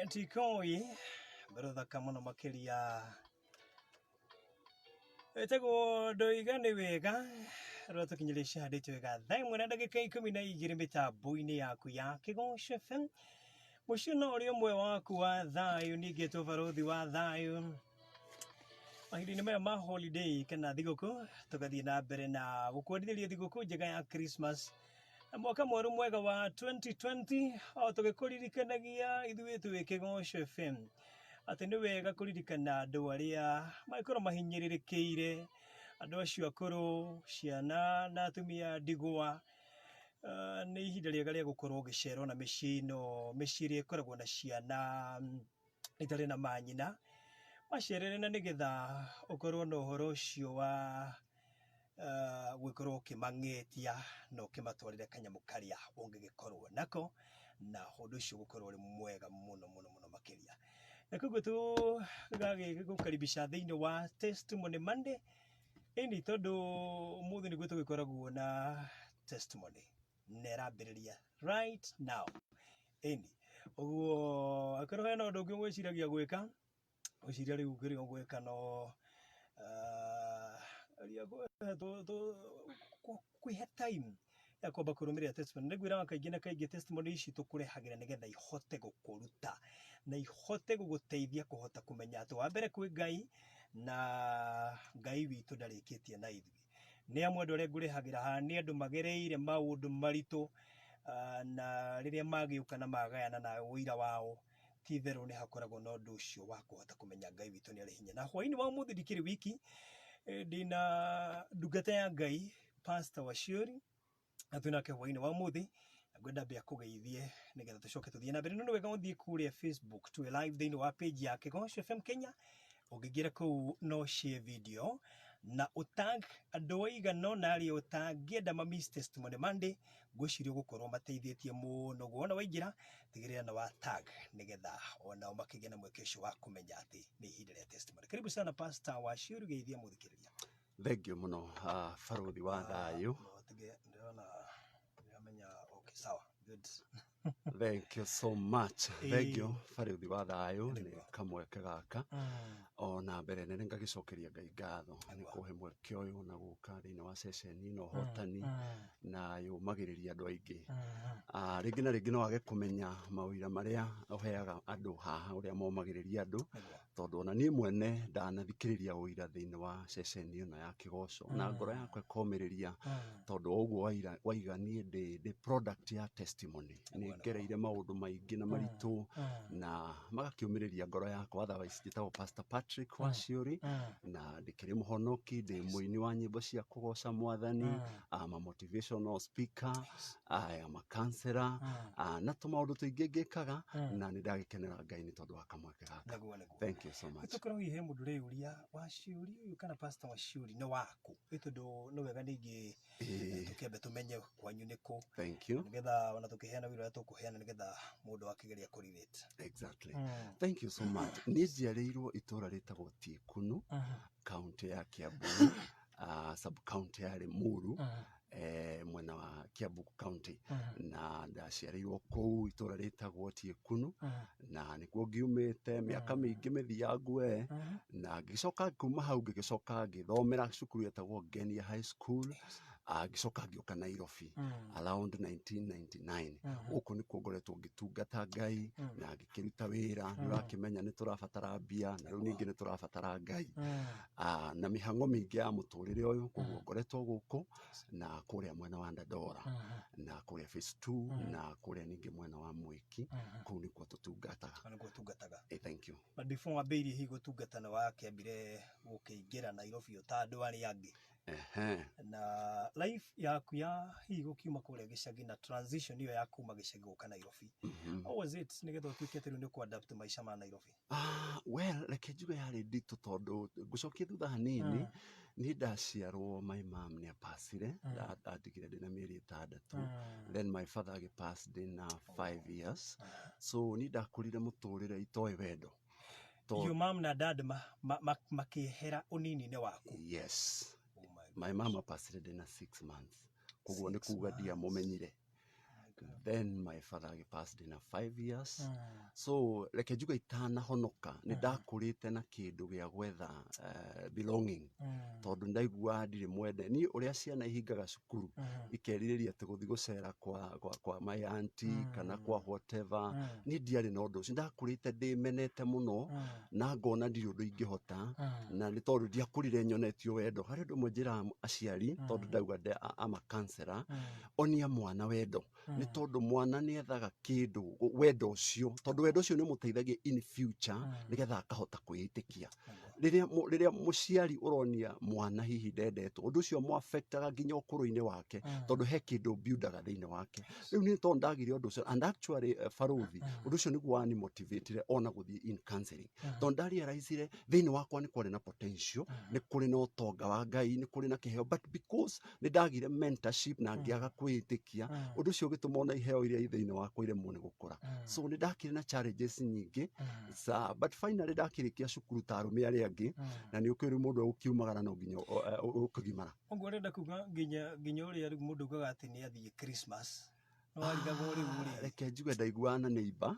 tikoi brother kamono makiria etego doigane wega roto kinyilisha hadithi wega thaimu na ndagika 12 mitambo-ini yaku ya Kigosho FM mushino uri umwe waku wa thayu nigeto barothi wa thayu mahindi maya ma holiday kana thiguku tugathie na mbere na gukwendithia thiguku njega ya Christmas na mwaka mweru mwega wa 2020 o tugikuririkanagia ithuĩ twĩ Kigosho FM ati nĩ wega kuririkana andu aria maikorwo mahinyĩrĩrĩkĩire andu acio akũrũ ciana na atumia ndigwa nĩ ihinda rĩega rĩa gukorwo ũgĩcerwo na mĩciĩ ĩno mĩciĩ ĩrĩa ĩkoragwo na ciana itarĩ na manyina macerere na nĩgetha ũkorwo na ũhoro ũcio wa gũkorwo ũkĩmang'etia na ũkĩmatwarĩra kanyamũ karĩa ũngĩgĩkorwo nako na ũndũ ũcio gũkorwo ũrĩ mwega mũno makĩria. Na koguo tũgagĩgũkaribisha thĩinĩ wa Testimony Monday ĩni tondũ ũmũthĩ nĩguo tũgĩkoragwo na testimony na ĩrambĩrĩria right now ĩni ũguo akorwo hena ũndũ ũngĩ ũgwĩciragia gwĩka ũciria rĩu ũkĩrĩ gwĩka no kwĩhe time ya kwamba kũrũmĩrĩra testimony nĩngwĩraga kaingĩ na kaingĩ testimony ici tũkũrehagĩra nĩgetha ihote gũkũruta na ihote gũgũteithia kũhota kũmenya atĩ wa mbere kwĩ Ngai na Ngai witũ ndarĩkĩtie na ithuĩ nĩ amwe andũ arĩa ngũrehagĩra haha nĩ andũ magereire maũndũ maritũ na rĩrĩa magĩũka na magayana na ũira wao ti therũ nĩ hakoragwo na ũndũ ũcio wa kũhota kũmenya Ngai witũ nĩ arĩ hinya na hwaĩ-inĩ wa ũmũthĩ ndikĩrĩ wiki ndina ndungata ya Ngai Pastor Wachiuri na twĩnake hwaĩ-inĩ wa ũmũthĩ ngwenda mbia kũgeithie nĩgetha tũcoke tũthiĩ na mbere no wega ũthiĩ kũrĩa Facebook twĩ live thĩinĩ wa page ya Kigosho FM Kenya ũngĩingĩra kũu no share video na utag andũ aigana ũna arĩa ũtangĩenda miss Testimony Monday ngwĩciria gũkorwo mateithĩtie mũno wona waingĩra tigĩrĩra na wa tag nĩgetha ona makĩgĩa na mweke ũcio wa kũmenya atĩ nĩ ihinda rĩa testimony. Karibu sana Pastor Wachiuri geithia mũthikĩrĩria. Thank you muno barothi wa thayu. Okay, sawa. Good. Thank you so much. Thank you barothi wa thayu nĩ kamweke gaka ona mbere nene ngagicokeria Ngai ngatho nĩ kũhe mweke ũyũ na gũka thĩinĩ wa session ĩno hotani na yũmagĩrĩria andũ aingĩ rĩngĩ na rĩngĩ no wage kũmenya mawĩra marĩa ũheaga andũ haha ũrĩa momagĩrĩria andũ tondũ ona niĩ mwene ndanathikĩrĩria ũira thĩinĩ wa session ĩno ya Kigosho na ngoro yakwa ĩkomĩrĩria tondũ ũguo waiga niĩ ndĩ product ya testimony nĩ ngereire maũndũ maingĩ na maritũ na magakiumĩrĩria ngoro yakwa otherwise njĩtagwo Pastor Patrick Wachiuri na ndĩkĩrĩ mũhonoki ndĩ mũini wa nyĩmbo cia kũgoca Mwathani ama motivational speaker ama counselor na tũmaũndũ tũingĩ ngĩkaga na nĩ ndagĩkenera Ngai nĩ tondũ wa kamweke gaka. Thank you so much. Tukorwo ihe mũndũ rĩ Uria Wachiuri ũyũ kana Pastor Wachiuri nĩ waku tondũ no wega ningĩ tũkĩambe tũmenye kwanyu nĩkũ. Thank you. Nĩgetha ona tũkĩheana wĩra tũkũheana nĩgetha mũndũ akĩgeria kũrelate. Exactly. Thank you so much. Nĩ njiarĩirwo itũra rĩtagwo Tikunu county ya Kiambu sub county ya Limuru mwena wa Kiambu county na ndaciarĩirwo kũu itũra rĩtagwo Tikunu na nĩkuo ngiumĩte mĩaka mĩingĩ mĩthiangu na ngĩcoka kuma hau ngĩgĩcoka ngĩthomera cukuru yetagwo Ngenia High School ngĩcoka ngĩũka Nairobi around 1999 gũkũ nĩkuo ngoretwo ngĩtungata Ngai na ngĩkĩruta wĩra nĩ ũrakĩmenya nĩ tũrabatara mbia na rĩu ningĩ nĩ tũrabatara Ngai na mĩhang'o mĩingĩ ya mũtũrĩre ũyũ koguo ngoretwo gũkũ na kũrĩa mwena wa Ndandora na kũrĩa phase 2 na kũrĩa ningĩ mwena wa Mwiki kũu nĩkuo tũtungataga. Thank you. But before wambĩrĩrie hihi gũtungata na wakĩambire gũkĩingĩra Nairobi ta andũ arĩa angĩ na life yaku ya hihi gũkiuma kũrĩa gĩcagi na transition ĩyo ya kuma gĩcagi gũka Nairobi how was it nĩgetha ũtuĩke atĩ rĩu nĩ kũ-adapt maica ma Nairobi? Well reke njuge yarĩ nditũ tondũ ngũcokia thutha hanini nĩ ndaciarwo my mom nĩ apacire ndatigire ndĩna mĩeri 6 then my father agĩpass in 5 years so nĩ ndakũrire mũtũrĩre itoĩ wendo. Your mom na dad makĩhera ũnini-inĩ waku? Yes. My mama passed in 6 months. Koguo nĩ kuga ndiamũmenyire. then my father passed in 5 years. So reke njuga itanahonoka nĩ ndakũrĩte na kĩndũ gĩa gwetha belonging tondũ ndaigua ndirĩ mwende niĩ ũrĩa ciana ihingaga cukuru ikerirĩria atĩ gũthiĩ gũcera kwa my auntie kana kwa whatever niĩ ndiarĩ na ũndũ ũcio ndakũrĩte ndĩmenete mũno na ngona ndirĩ ũndũ ingĩhota na nĩ tondũ ndiakũrire nyonetio wendo harĩ ũndũ ũmwe njĩraga aciari tondũ ndauga ama counselor onia mwana wendo nĩ tondũ mwana nĩ ethaga kĩndũ wendo ũcio tondũ wendo ũcio nĩ ũmũteithagia in future nĩgetha akahota kwĩĩtĩkia rĩrĩa mũciari ũronia mwana hihi ndendetwo ũndũ ũcio mũaffectaga nginya ũkũrũ-inĩ wake tondũ he kĩndũ buildaga thĩinĩ wake rĩu nĩ tondũ ndagire ũndũ ũcio and actually Faruthi ũndũ ũcio nĩguo wani motivate ona gũthiĩ in counseling tondũ ndarealizire thĩinĩ wakwa nĩ kwarĩ na potential nĩ kũrĩ na ũtonga wa Ngai nĩ kũrĩ na kĩheo but because nĩ ndagire mentorship na ngĩaga kwĩĩtĩkia ũndũ ũcio ũgĩtũma ona iheo iria thĩinĩ wakwa iremwo nĩ gũkũra so nĩ ndakĩrĩ na challenges nyingĩ but finally ndakĩrĩkia cukuru ta arũme arĩa angĩ na nĩ ũkĩrĩ mũndũ ũkiumagara no nginya ũkũgimara ũguo ũrenda kuga nginya ũrĩa rĩu mũndũ ugaga atĩ nĩ athiĩ Christmas reke njuge ndaiguaga na neighbor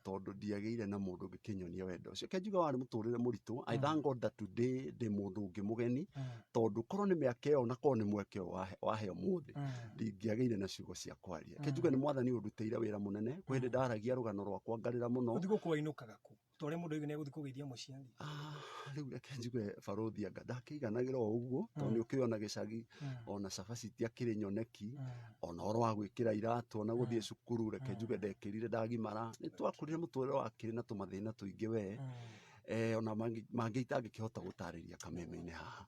tondũ ndiagĩire na mũndũ ũngĩkĩnyonia wendo ũcio reke njuge warĩ mũtũrĩre mũritũ I thank God that today ndĩ mũndũ ũngĩ mũgeni tondũ korwo nĩ mĩaka ĩyo na korwo nĩ mweke wahe ũmũthĩ ndingĩagĩire na ciugo cia kwaria reke njuge nĩ mwathani ũndutĩire wĩra mũnene kwĩ hĩndĩ ndaragia rũgano rwakwa ngarĩra mũno ũthiĩ gũkwainũkaga kũ ta ũrĩa mũndũ nĩ egũthiĩ kũgeithia mũciari rĩu reke njuge Faruthi anga ndakĩiganagĩra o ũguo tondũ nĩ ũkĩona gĩcagi ona cabaci itiakĩrĩ nyoneki ona ũhoro wa gwĩkĩra iratũ ona gũthiĩ cukuru reke njuge ndekĩrire ndagimara nĩ twakũrire mũtũrĩre wakĩrĩ na tũmathĩna tũingĩ we ona mangĩ itangĩkĩhota gũtarĩria kameme-inĩ haha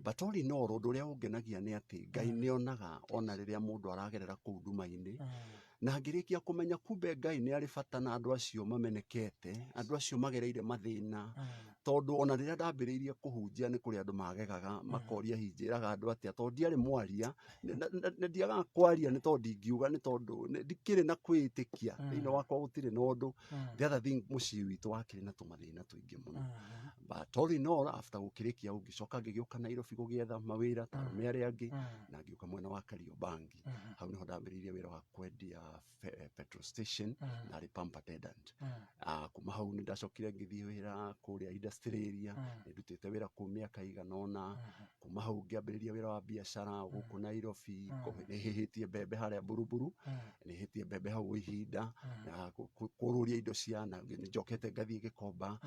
but all in all ũndũ ũrĩa ũngenagia nĩ atĩ Ngai nĩonaga ona rĩrĩa mũndũ aragerera kũu nduma-inĩ na ngĩrĩkia kũmenya kumbe Ngai nĩ arĩ bata na andũ acio mamenekete andũ acio magereire mathĩna tondũ ona rĩrĩa ndambĩrĩirie kũhunjia nĩ kũrĩ andũ magegaga makoria hinjĩraga andũ atĩa tondũ ndiarĩ mwaria ndiagaga kwaria nĩ tondũ ndingiuga nĩ tondũ ndikĩrĩ na kwĩĩtĩkia thĩinĩ wakwa gũtirĩ na ũndũ the other thing mũciĩ witũ wakĩrĩ na tũmathĩna tũingĩ mũno but all in all after gũkĩrĩkia ngĩcoka ngĩgĩũka Nairobi gũgĩetha mawĩra ta arũme arĩa angĩ na ngĩũka mwena wa Kariobangi hau nĩho ndambĩrĩirie wĩra wa kwendia petrol station na R.I.P attendant kuma hau nĩ ndacokire ngĩthiĩ wĩra kũrĩa industry area nĩ ndutĩte wĩra kũu mĩaka igana ũna kuma hau ngĩambĩrĩria wĩra wa biacara gũkũ Nairobi nĩ hĩhĩtie mbembe harĩa Buruburu nĩ hĩhĩtie mbembe hau ihinda kũrũria indo cia na njokete ngathiĩ Gĩkomba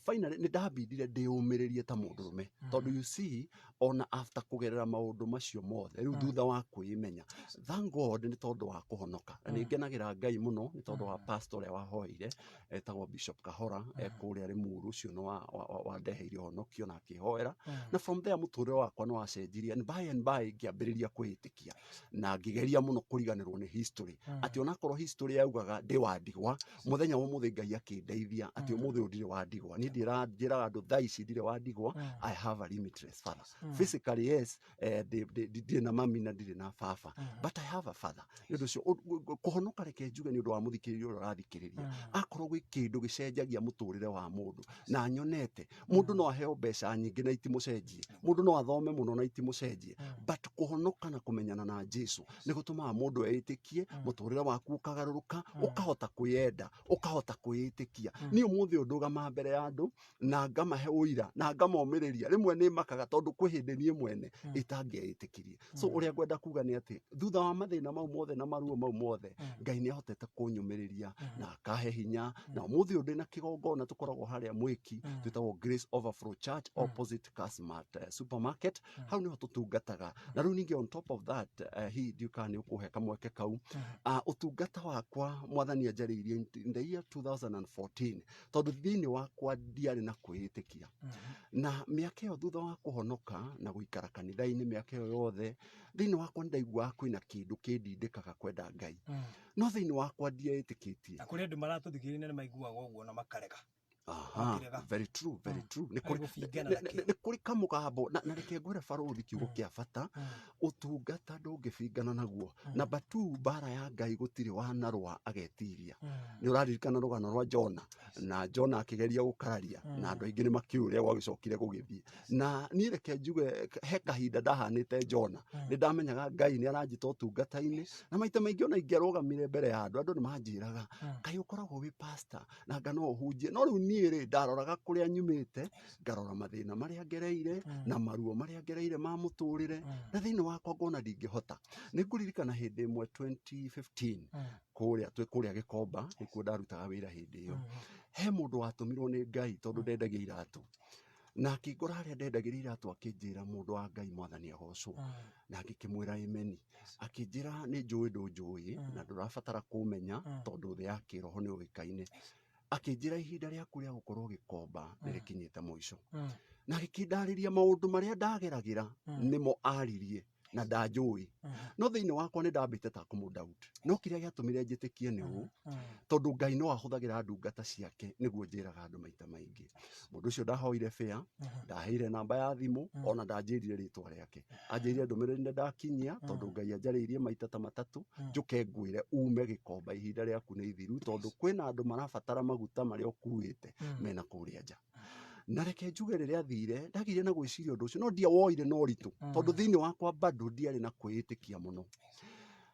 finally nĩ ndabindire ndĩũmĩrĩrie ta mũndũrũme tondũ you see ona after kũgerera maũndũ macio mothe rĩu thutha wa kwĩmenya thank God nĩ tondũ wa kũhonoka na nĩ ngenagĩra Ngai mũno nĩ tondũ wa pastor ũrĩa wahoire etagwo Bishop Kahora kũrĩa Limuru ũcio nĩ wandeheire ũhonokio na akĩhoera na from there mũtũrĩre wakwa nĩ wacenjirie and by ngĩambĩrĩria kwĩĩtĩkia na ngĩgeria mũno kũriganĩrwo nĩ history atĩ onakorwo history yaugaga ndĩ wa ndigwa mũthenya wa ũmũthĩ Ngai akĩndeithia atĩ ũmũthĩ ndirĩ wa ndigwa niĩ njĩraga andũ thaa ici ndirĩ wa ndigwa I have a limitless father physically yes ndirĩ na mami na ndirĩ na baba but I have a father nĩ ũndũ ũcio kũhonoka reke njuge nĩ ũndũ wa mũthikĩrĩria ũrĩa ũrathikĩrĩria akorwo gwĩ kĩndũ gĩcenjagia mũtũrĩre wa mũndũ na nyonete mũndũ no aheo mbeca nyingĩ na itimũcenjie mũndũ no athome mũno na itimũcenjie but kũhonoka na kũmenyana na Jesũ nĩ gũtũmaga mũndũ eĩtĩkie mũtũrĩre waku ũkagarũrũka ũkahota kwĩenda ũkahota kwĩĩtĩkia niĩ ũmũthĩ ndũgama mbere ya andũ na ngamahe ũira na ngamomĩrĩria rĩmwe nĩ makaga tondũ kwĩ hĩndĩ niĩ mwene itangĩeĩtĩkirie so ũrĩa ngwenda kuga nĩ atĩ thutha wa mathĩna mau mothe na maruo mau mothe Ngai nĩ ahotete kũnyũmĩrĩria na akahe hinya na ũmũthĩ ũndĩ na kĩgongona tũkoragwo harĩa Mwĩki twĩtagwo Grace Overflow Church opposite Casmart supermarket hau nĩho tũtungataga na rĩu ningĩ on top of that hihi ndiũka nĩ ũkũhe kamweke kau ũtungata wakwa mwathani anjarĩirie in the year 2014 tondũ thĩinĩ wakwa ndiarĩ na kwĩĩtĩkia na mĩaka ĩyo thutha wa kũhonoka na gũikara kanitha-inĩ mĩaka ĩyo yothe thĩinĩ wakwa ndaiguaga kwĩna kĩndũ kĩndindĩkaga kwenda Ngai no thĩinĩ wakwa ndieĩtĩkĩtie na kũrĩ andũ maratũthikĩrĩria nĩ maiguaga ũguo na makarega Very true, very true. Gũbingana na kĩ. Nĩ kũrĩ kamũgambo na reke ngwĩre barũthi kiugo kĩa bata ũtungata ndũngĩbingana naguo. Number 2, mbara ya Ngai gũtirĩ wanarũa agetiria. Nĩ ũraririkana rũgano rwa Jona, na Jona akĩgeria gũkararia na andũ aingĩ nĩ makĩũrĩa gwagĩcokire gũgĩthiĩ. Na niĩ reke njuge he kahinda ndahanĩte Jona, nĩ ndamenyaga Ngai nĩ aranjĩta ũtungata-inĩ, na maita maingĩ ona ingĩarũgamire mbere ya andũ nĩ manjĩraga Ngai ũkoragwo wĩ pastor na anga no ũhunjie. No rĩu niĩ rĩ ndaroraga kũrĩa nyumĩte, ngarora mathĩna marĩa ngereire na maruo marĩa ngereire ma mũtũrĩre, na thĩinĩ wakwa ngona ndingĩhota. Nĩ ngũririkana hĩndĩ ĩmwe 2015 kũrĩa Gĩkomba nĩkuo ndarutaga wĩra hĩndĩ ĩyo. He mũndũ watũmirwo nĩ Ngai tondũ ndendagia iratũ, na akĩngora harĩa ndendagĩria iratũ akĩnjĩra mũndũ wa Ngai Mwathani agocwo, na ngĩkĩmwĩra ameni. Akĩnjĩra nĩ njũĩ ndũnjũĩ na ndũrabatara kũmenya tondũ thĩ ya kĩroho nĩ ũĩkaine. Akĩnjĩra ihinda rĩaku rĩa gũkorwo Gĩkomba nĩ rĩkinyĩte mũico, na agĩkĩndarĩria maũndũ marĩa ndageragĩra nĩmo aririe na ndanjũĩ. No thĩinĩ wakwa nĩ ndambĩte ta kũmũdoubt. No kĩrĩa gĩatũmire njĩtĩkie nĩ ũũ, tondũ Ngai no ahũthagĩra ndungata ciake nĩguo njĩraga andũ maita maingĩ. Mũndũ ũcio ndahoire fare, ndaheire namba ya thimũ, ona ndanjĩrire rĩtwa rĩake. Anjĩrire ndũmĩrĩri nĩ ndakinyia tondũ Ngai anjarĩirie maita ta matatũ, njũke ngwĩre ume Gĩkomba ihinda rĩaku nĩ ithiru, tondũ kwĩna andũ marabatara maguta marĩa ũkuĩte mena kũrĩa nja. Na reke njuge rĩrĩa athire ndagire na gwĩciria ũndũ ũcio, no ndiawoire na ũritũ tondũ thĩinĩ wakwa bado ndiarĩ na kwĩĩtĩkia mũno.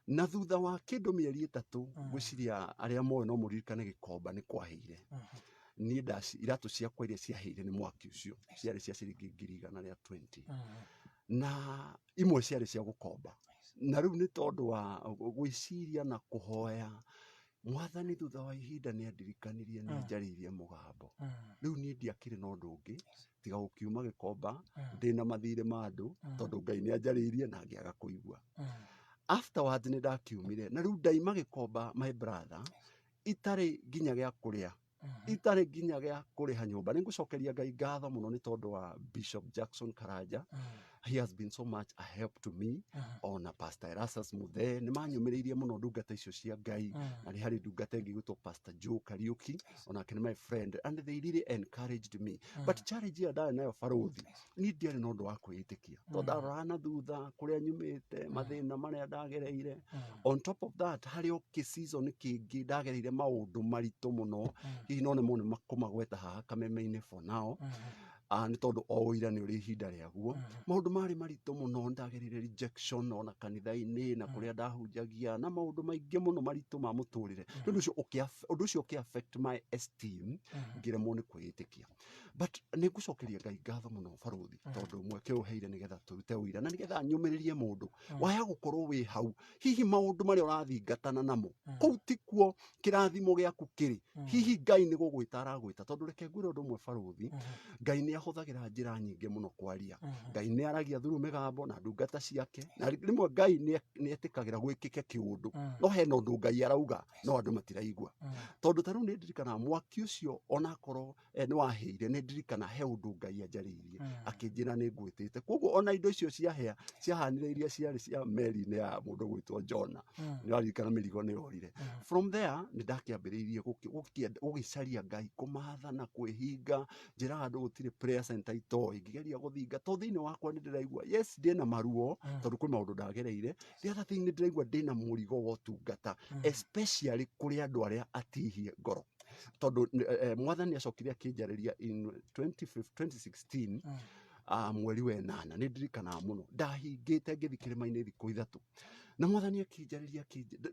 Na thutha wa kĩndũ mĩeri 3 ngwĩciria arĩa moĩ no mũririkane Gĩkomba nĩ kwahĩire. Niĩ iratũ ciakwa iria ciahĩire nĩ mwaki ũcio, ciarĩ cia ciringi 120 na imwe ciarĩ cia gũkomba. Na rĩu nĩ tondũ wa gwĩciria na kũhoya, Mwathani thutha wa ihinda nĩ andirikanirie nĩ anjarĩirie mũgambo. Rĩu niĩ ndiakĩrĩ na ũndũ ũngĩ tiga gũkiuma Gĩkomba ndĩna mathirĩ ma andũ tondũ Ngai nĩ anjarĩirie na ngĩaga kũigua. Afterwards nĩ ndakiumire na rĩu ndaima Gĩkomba, my brother, itarĩ nginya gĩa kũrĩa, itarĩ nginya gĩa kũrĩha nyũmba. Nĩ ngũcokeria Ngai ngatho mũno nĩ tondũ wa Bishop Jackson Karanja. He has been so much a help to me. Ona Pastor Erastus Muthe nĩ manyũmĩrĩirie mũno ndungata icio cia Ngai, na nĩ harĩ ndungata ĩngĩ gwĩtwo Pastor Joe Kariuki, onake nĩ my friend, and they really encouraged me. But challenge ya ndarĩ nayo barũthi, niĩ ndiarĩ na ũndũ wa kwĩĩtĩkia tondũ ndarora na thutha kũrĩa nyumĩte, mathĩna marĩa ndagereire. On top of that, harĩ o season kĩngĩ ndagereire maũndũ maritũ mũno, hihi no nĩmo nĩ makũmagweta haha kameme-inĩ for now. Nĩ tondũ o ũira nĩ ũrĩ ihinda rĩaguo. Maũndũ marĩ maritũ mũno, ndagereire rejection ona kanitha-inĩ na kũrĩa ndahunjagia, na maũndũ maingĩ mũno maritũ ma mũtũrĩre. Ũndũ ũcio ũkĩ affect my esteem, ngĩremwo nĩ kwĩĩtĩkia. But nĩ ngũcokeria Ngai ngatho mũno barũthi tondũ mweke ũheire nĩgetha tũrute ũira na nĩgetha nyũmĩrĩrie mũndũ waya gũkorwo wĩ hau. Hihi maũndũ marĩa ũrathingatana namo kũu tikuo kĩrathimo gĩaku kĩrĩ. Hihi Ngai nĩ gũgwĩta aragwĩta, tondũ reke ngwĩre ũndũ ũmwe barũthi, Ngai nĩ ahũthagĩra njĩra nyingĩ mũno kwaria. Ngai nĩ aragia through mĩgambo na ndungata ciake, na rĩmwe Ngai nĩ etĩkagĩra gwĩkĩke kĩũndũ, no hena ũndũ Ngai arauga no andũ matiraigua. Tondũ ta rĩu nĩ ndirikana mwaki ũcio onakorwo nĩ wahĩire, nĩ ndirikana he ũndũ Ngai anjarĩirie akĩnjĩra nĩ ngwĩtĩte. Koguo ona indo icio ciahĩa ciahanire iria ciarĩ cia meri-inĩ ya mũndũ gwĩtwo Jona, nĩ waririkana mĩrigo nĩ yorire. From there nĩ ndakĩambĩrĩirie gũgĩcaria Ngai, kũmatha na kwĩhinga, njĩraga andũ gũtirĩ prayer center itoĩ, ngĩgeria gũthinga tondũ thĩinĩ wakwa nĩ ndĩraigua yes ndĩna maruo tondũ kwĩ maũndũ ndagereire. The other thing nĩ ndĩraigua ndĩna mũrigo wa ũtungata, especially kũrĩ andũ arĩa atihie ngoro. Tondũ Mwathani acokire akĩnjarĩria in 2016 mweri wa 8, nĩ ndirikanaga mũno, ndahingĩte ngĩthiĩ kĩrĩma-inĩ thikũ 3, na Mwathani akĩnjarĩria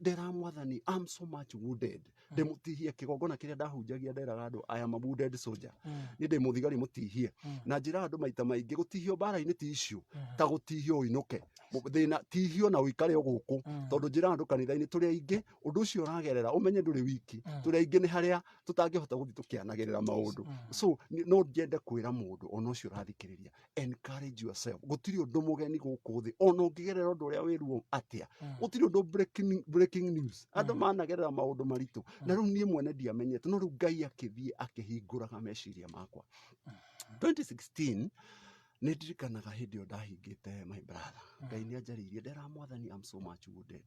ndera Mwathani, I'm so much wounded. Ndĩmũtihie kĩgongona kĩrĩa ndahunjagia, nderaga andũ I am a wounded soldier, nĩ ndĩ mũthigari mũtihie. Na njĩra andũ maita maingĩ gũtihio mbara-inĩ ti icio ta gũtihio ũinũke, thĩna tihio na ũikare o gũkũ, tondũ njĩra andũ kanitha-inĩ tũrĩ aingĩ ũndũ ũcio ũragerera ũmenye ndũrĩ wiki, tũrĩ aingĩ nĩ harĩa tũtangĩhota gũthiĩ tũkĩanagĩrĩra maũndũ. So no njende kwĩra mũndũ ona ũcio ũrathikĩrĩria, encourage yourself. Gũtirĩ ũndũ mũgeni gũkũ thĩ, ona ũngĩgerera ũndũ ũrĩa wĩruo atĩa, gũtirĩ ũndũ breaking news. Andũ managerera maũndũ maritũ, na rĩu niĩ mwene ndiamenyete, no rĩu Ngai akĩthiĩ akĩhingũraga meciria makwa. 2016 nĩ ndirikanaga hĩndĩ ĩyo ndahingĩte, my brother, Ngai nĩ anjarĩirie ndera Mwathani, I'm so much wounded.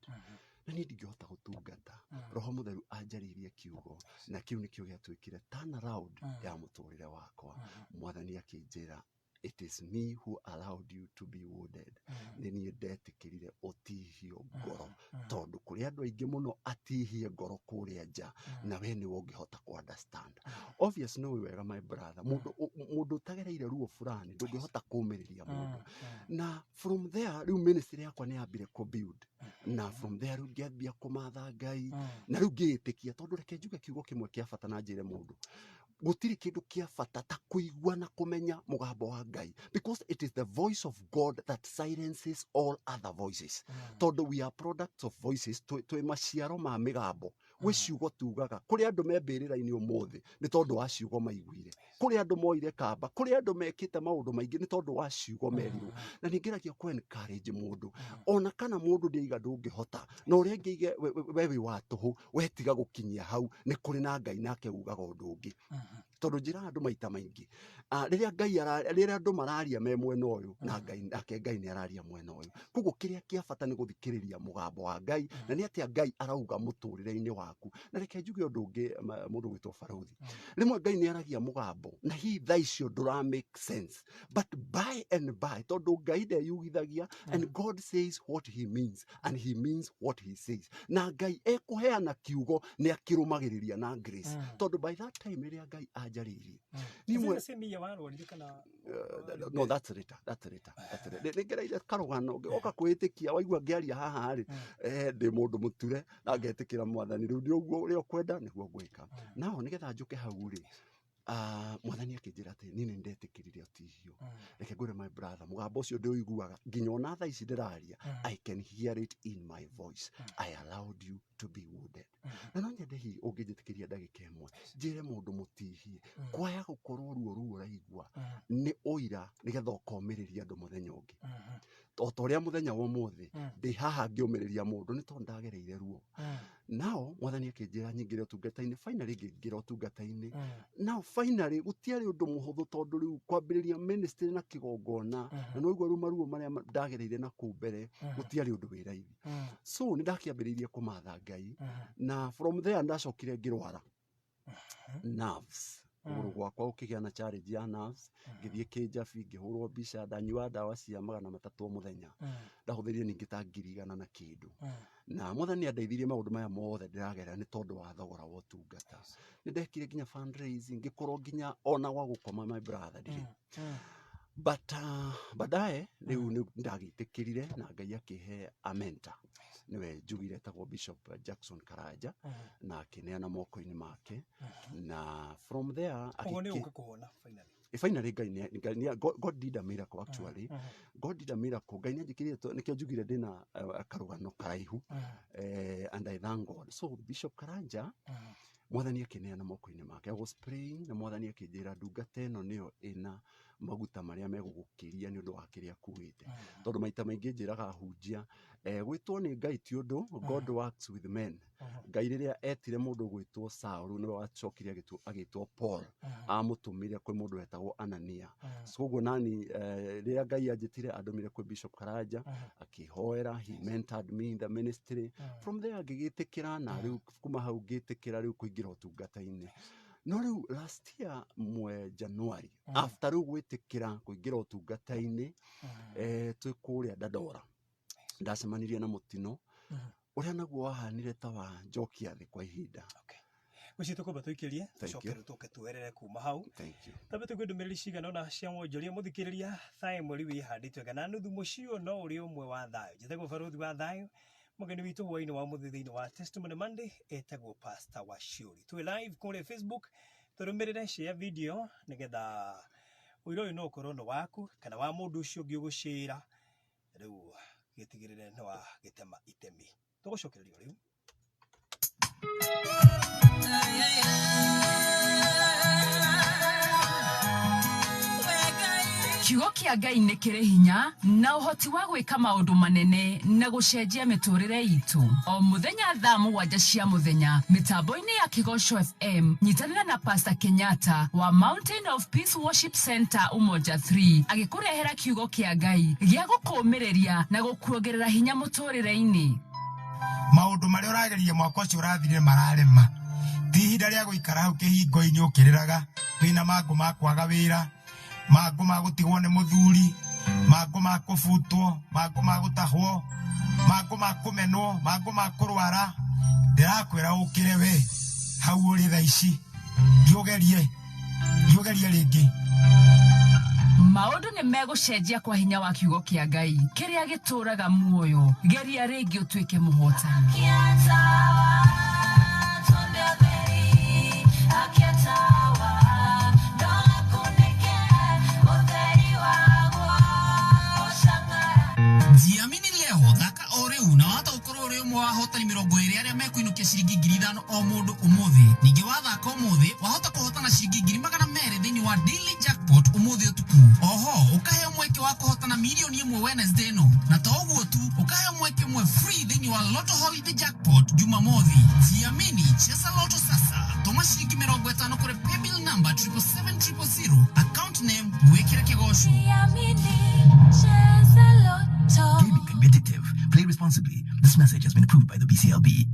na ni ndingĩhota gũtungata roho mũtheru anjarĩirie kiugo na kiu nĩkĩo gĩatwĩkire turn around ya mũtũrĩre wakwa mwathani akĩnjĩra it is me who allowed you to be wounded. Nĩ niĩ ndetĩkĩrire ũtihio ngoro tondũ kũrĩ andũ aingĩ mũno atihie ngoro kũrĩa nja na we nĩwe ũngĩhota ku understand. Obvious nĩ wega my brother, mũndũ utagereire ruo fulani ndũngĩhota kũmĩrĩria mũndũ. Na from there rĩu ministry yakwa nĩ yambire ku build na from there rĩu ngĩambia kũmatha Ngai na rĩu ngĩĩtĩkia tondũ reke njuge kiugo kĩmwe kĩa bata na njĩre mũndũ gũtirĩ kĩndũ kĩa bata ta kũigua na kũmenya mũgambo wa Ngai, because it is the voice of God that silences all other voices. Tondũ we are products of voices, twĩ maciaro ma mĩgambo. Gwĩ ciugo tugaga kũrĩ andũ membĩrĩra-inĩ ũmũthĩ nĩ tondũ wa ciugo maiguire, kũrĩ andũ moire kamba, kũrĩ andũ mekĩte maũndũ maingĩ nĩ tondũ wa ciugo merirwo. Na nĩngeragia ku encourage mũndũ ona kana mũndũ ndĩiga ndũngĩhota na ũrĩa ngĩige we wĩ wa tũhũ wetiga gũkinyia hau nĩ kũrĩ na Ngai nake ugaga ũndũ ũngĩ. Tondũ njĩra andũ maita maingĩ rĩrĩa andũ mararia me mwena ũyũ na Ngai nĩ araria mwena ũyũ. Koguo kĩrĩa kĩa bata nĩ gũthikĩrĩria mũgambo wa Ngai na nĩ atĩa Ngai arauga mũtũrĩre-inĩ waku. Na reke njuge ũndũ ũngĩ mũndũ gwĩtwo Baruthi, rĩmwe Ngai nĩ aragia mũgambo na thaa icio ndũra make sense, but by and by tondũ Ngai ndeyugithagia and God says what he means and he means what he says. Na Ngai ekũheana kiugo nĩ akĩrũmagĩrĩria na grace tondũ by that time rĩrĩa Ngai anjarĩirie no that's later. Nĩngereire karũgano oka kwĩtĩkia waigua ngĩaria haha rĩ ndĩ mũndũ mũture na ngetĩkĩra mwathani rĩu nĩ ũguo ũrĩa ũkwenda nĩguo ngwĩka. Nao nĩgetha njũke hau rĩ mwathani akĩnjĩra atĩ niĩ nĩ ndetĩkĩrire ũtihio. Reke ngwĩre my brother mũgambo ũcio ndĩũiguaga nginya ona thaa ici ndĩraria, I can hear it in my voice. I allowed you to be wounded. Na no nyende hihi ũngĩnjĩtĩkĩria ndagĩka ĩmwe njĩre mũndũ mũtihie kwaya gũkorwo ruo ũraigua nĩ ũira nĩgetha ũkomĩrĩria andũ mũthenya ũngĩ. O ta ũrĩa mũthenya wa ũmũthĩ ndĩ haha ngĩũmĩrĩria mũndũ nĩ tondũ ndagereire ruo. Nao mwathani akĩnjĩra nyingĩre ũtungata-inĩ, finally ngĩingĩra ũtungata-inĩ. Now finally gũtiarĩ ũndũ mũhũthũ tondũ rĩu kwambĩrĩria ministry na kĩgongona na noiguo rĩu maruo marĩa ndagereire na kũu mbere gũtiarĩ ũndũ wĩ raithi. So nĩ ndakĩambĩrĩirie kũmatha Ngai na from there ndacokire ngĩrwara nerves. Kũgũrũ gwakwa gũkĩgĩa na challenge ya nerves, ngĩthiĩ kĩnjabi ngĩhũrwo mbica, ndanyua ndawa cia 300 mũthenya, ndahũthĩrire ningĩ ta 100 na kĩndũ. Na mwathani andeithirie maũndũ maya mothe ndĩragerera nĩ tondũ wa thogora wa ũtungata. Nĩ ndekire nginya fundraising, ngĩkorwo nginya ona wa gũkoma my brother ndirĩ. But baadaye rĩu nĩ ndagĩtĩkĩrire na Ngai akĩhe a mentor niwe njugire etagwo Bishop Jackson Karanja na akĩneana moko-inĩ make na from there finally Ngai God did a miracle actually. God did a miracle. Ngai nĩanjĩkĩrire nĩkĩo njugire ndĩna karũgano karaihu and I thank God. So Bishop Karanja mwathani akĩneana moko-inĩ make, I was praying na mwathani akĩnjĩra ndungata ĩno nĩyo ĩna maguta marĩa megũgũkĩria nĩ ũndũ wa kĩrĩa akuĩte. Tondũ maita maingĩ njĩraga hunjia gwĩtwo nĩ Ngai ti ũndũ, God works with men. Ngai rĩrĩa etire mũndũ gwĩtwo Saul nĩwe wacokire agĩtwo Paul, amũtũmire kwĩ mũndũ wetagwo Anania. Koguo nani rĩrĩa Ngai anjĩtire andũmire kwĩ Bishop Karanja akĩhoera, he mentored me in the ministry. From there ngĩgĩtĩkĩra na rĩu kuma hau ngĩtĩkĩra rĩu kũingĩra ũtungata-inĩ. No rĩu last year January after rĩu gwĩtĩkĩra kũingĩra ũtungata-inĩ twĩ kũrĩa Dandora ndacemanirie na mũtino ũrĩa naguo wahanire ta wa njokia thĩ kwa ihinda. Gũcitũ kwamba tũikĩrie tũcoke tũke tuerere kuma hau. Tabe tũkwĩ ndũmĩrĩri cigana ũna cia mwonjoria mũthikĩrĩria thaĩ mweri wĩhandĩtwe kana nuthu mũcio no ũrĩ ũmwe wa thayũ. Njĩtagwo Baruthi wa thayũ, mũgeni witũ hwainĩ wa mũthĩ thĩinĩ wa Testimony Monday etagwo Pastor Wachiuri. Twĩ live kũrĩa Facebook, tũrũmĩrĩre share video nĩgetha ũira ũyũ no ũkorwo nĩ waku kana wa mũndũ ũcio ũngĩ ũgũshĩra rĩu gĩtigĩrĩre nĩ wa gĩtema itemi. Tũgũcokereria rĩu. Kiugo kĩa Ngai nĩ kĩrĩ hinya na ũhoti wa gwĩka maũndũ manene na gũcenjia mĩtũrĩre itũ. O mũthenya thaa 7 cia mũthenya mĩtambo-inĩ ya Kigosho FM nyitanĩra na Pastor Kenyatta wa Mountain of Peace Worship Center Umoja 3 agĩkũrehera kiugo kĩa Ngai gĩa gũkũũmĩrĩria na gũkuongerera hinya mũtũrĩre-inĩ. maundu maria urageria mwaka ucio urathirire mararema tihinda ria guikara hau kihingo-ini ukiriraga wina mangu ma kwaga wira mangu ma gutigwo ni muthuri mangu ma kubutwo mangu ma gutahwo mangu ma kumenwo mangu ma kurwara ndirakwira ukire we hau uri tha ici giugerie ringi maundu ni megucenjia kwa hinya wa kiugo kia Ngai kiria gituraga muoyo geria ringi utuike muhotani Jiamini leo thaka ore una wata ukoro ore mwa hotani 20 aria mekuinukia ciringi 5,000 o mundu umuthi ningi wathaka umuthi wahota kuhotana ciringi 200,000 thini wa daily jackpot umuthi utuku oho ukaheo mweke wa kuhotana milioni 1 Wednesday no na to uguo tu ukaheo mweke mwe free thini wa Lotto Holiday Jackpot Jumamothi jiamini cheza Lotto sasa tuma ciringi 50 kuri paybill number 77700 account name wekira kigosho jiamini cheza Lotto. Gaming competitive. Play responsibly. This message has been approved by the BCLB.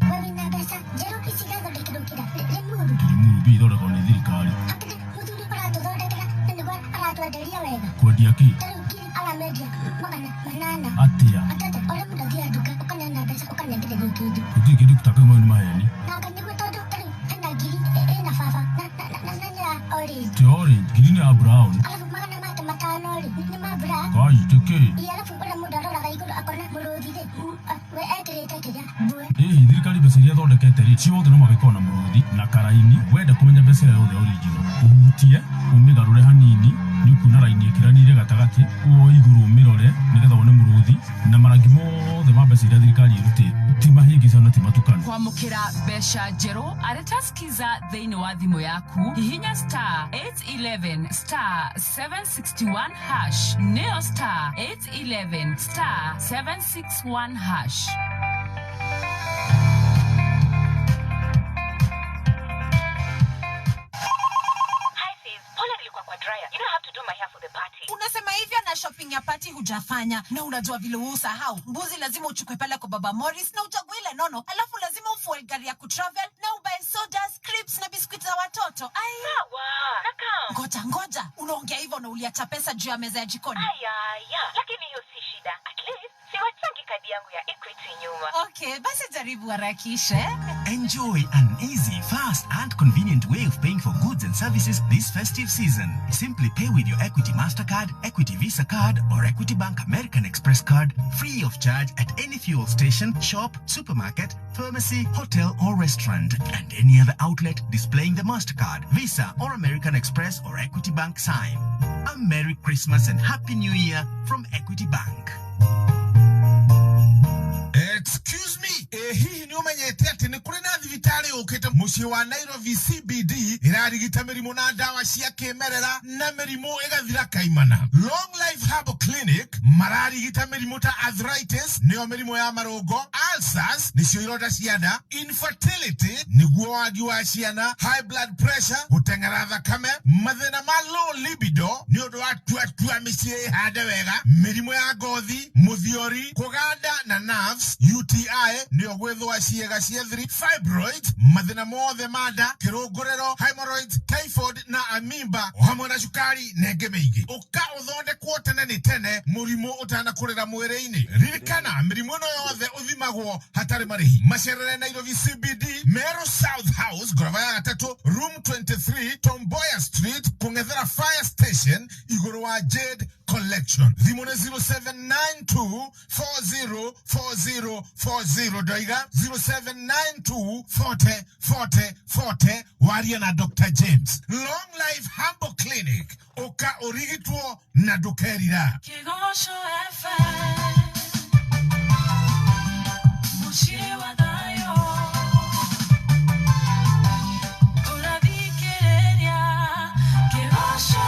Orange, green or brown. Thirikari mbeca iria thondekete rĩ ciothe no magĩkorwo na mũrũthi na karaini wenda kũmenya mbeca yothe original ũhutie ũmĩgarũre hanini nĩ ũkuona raini ĩkĩranĩire gatagatĩ uo igũrũ ũmĩrore nĩgetha wone mũrũthi na marangi mothe ma mbeca iria thirikari ĩrutĩte ti mahĩngĩca na ti matukanu kwamũkĩra mbeca njerũ arĩtaskiza thĩinĩ wa thimũ yaku hihinya star 811 star 761 hash nĩyo star 811 star 761 hash. Unasema hivyo na shopping ya party hujafanya na unajua vile usahau mbuzi lazima uchukue pale kwa Baba Morris na uchague ile nono alafu lazima ufuel gari ya kutravel na ubuy sodas, crisps na biscuits za watoto. Ai sawa nakao ngoja unaongea hivyo na uliacha pesa juu ya meza ya jikoni. Lakini hiyo si shida, at least siwachangi kadi yangu ya Equity Ngiuma. Okay, basi jaribu harakishe. Enjoy an easy, fast and convenient way of paying for goods and services this festive season. Simply pay with your Equity Mastercard, Equity Visa card or Equity Bank American Express card free of charge at any fuel station, shop, supermarket, pharmacy, hotel or restaurant and any other outlet displaying the Mastercard, Visa or American Express or Equity Bank sign. A Merry Christmas and Happy New Year from Equity Bank. Excuse me, hihi ni umenyete ati ni kuri na thibitari ukite muci wa Nairobi CBD irarigita mirimu na dawa cia kimerera na mirimu igathira kaimana. Long Life Herbal Clinic mararigita mirimu ta arthritis niyo mirimu ya marongo, ulcers nicio ironda cia nda, infertility niguo wagi wa ciana, high blood pressure gutengera thakame, mathina ma low libido ni undu wa tua micie hande wega, mirimu ya ngothi, muthiori, kuganda na nerves, UTI niyo gwethwa ciega cia thiri, fibroids mathina mothe manda, kirunguriro, hemorrhoids, typhoid na amimba hamwe na cukari nenge mingi uka uthondekwo tene ni tene murimu utana kurira mwiri-ini. Ririkana mirimu no yothe uthimagwo hatari marihi. Macerere Nairobi CBD, Meru South House, gorofa ya 3, room 23, Tomboya Street, kungethera fire station, iguru wa Jade Collection. Thimune 0792404040 doiga 0792404040 waria na Dr. James. Long Life Herbal Clinic oka origitwo na dukerira. Kigosho FM Mushiwa dayo Urabikereria Kigosho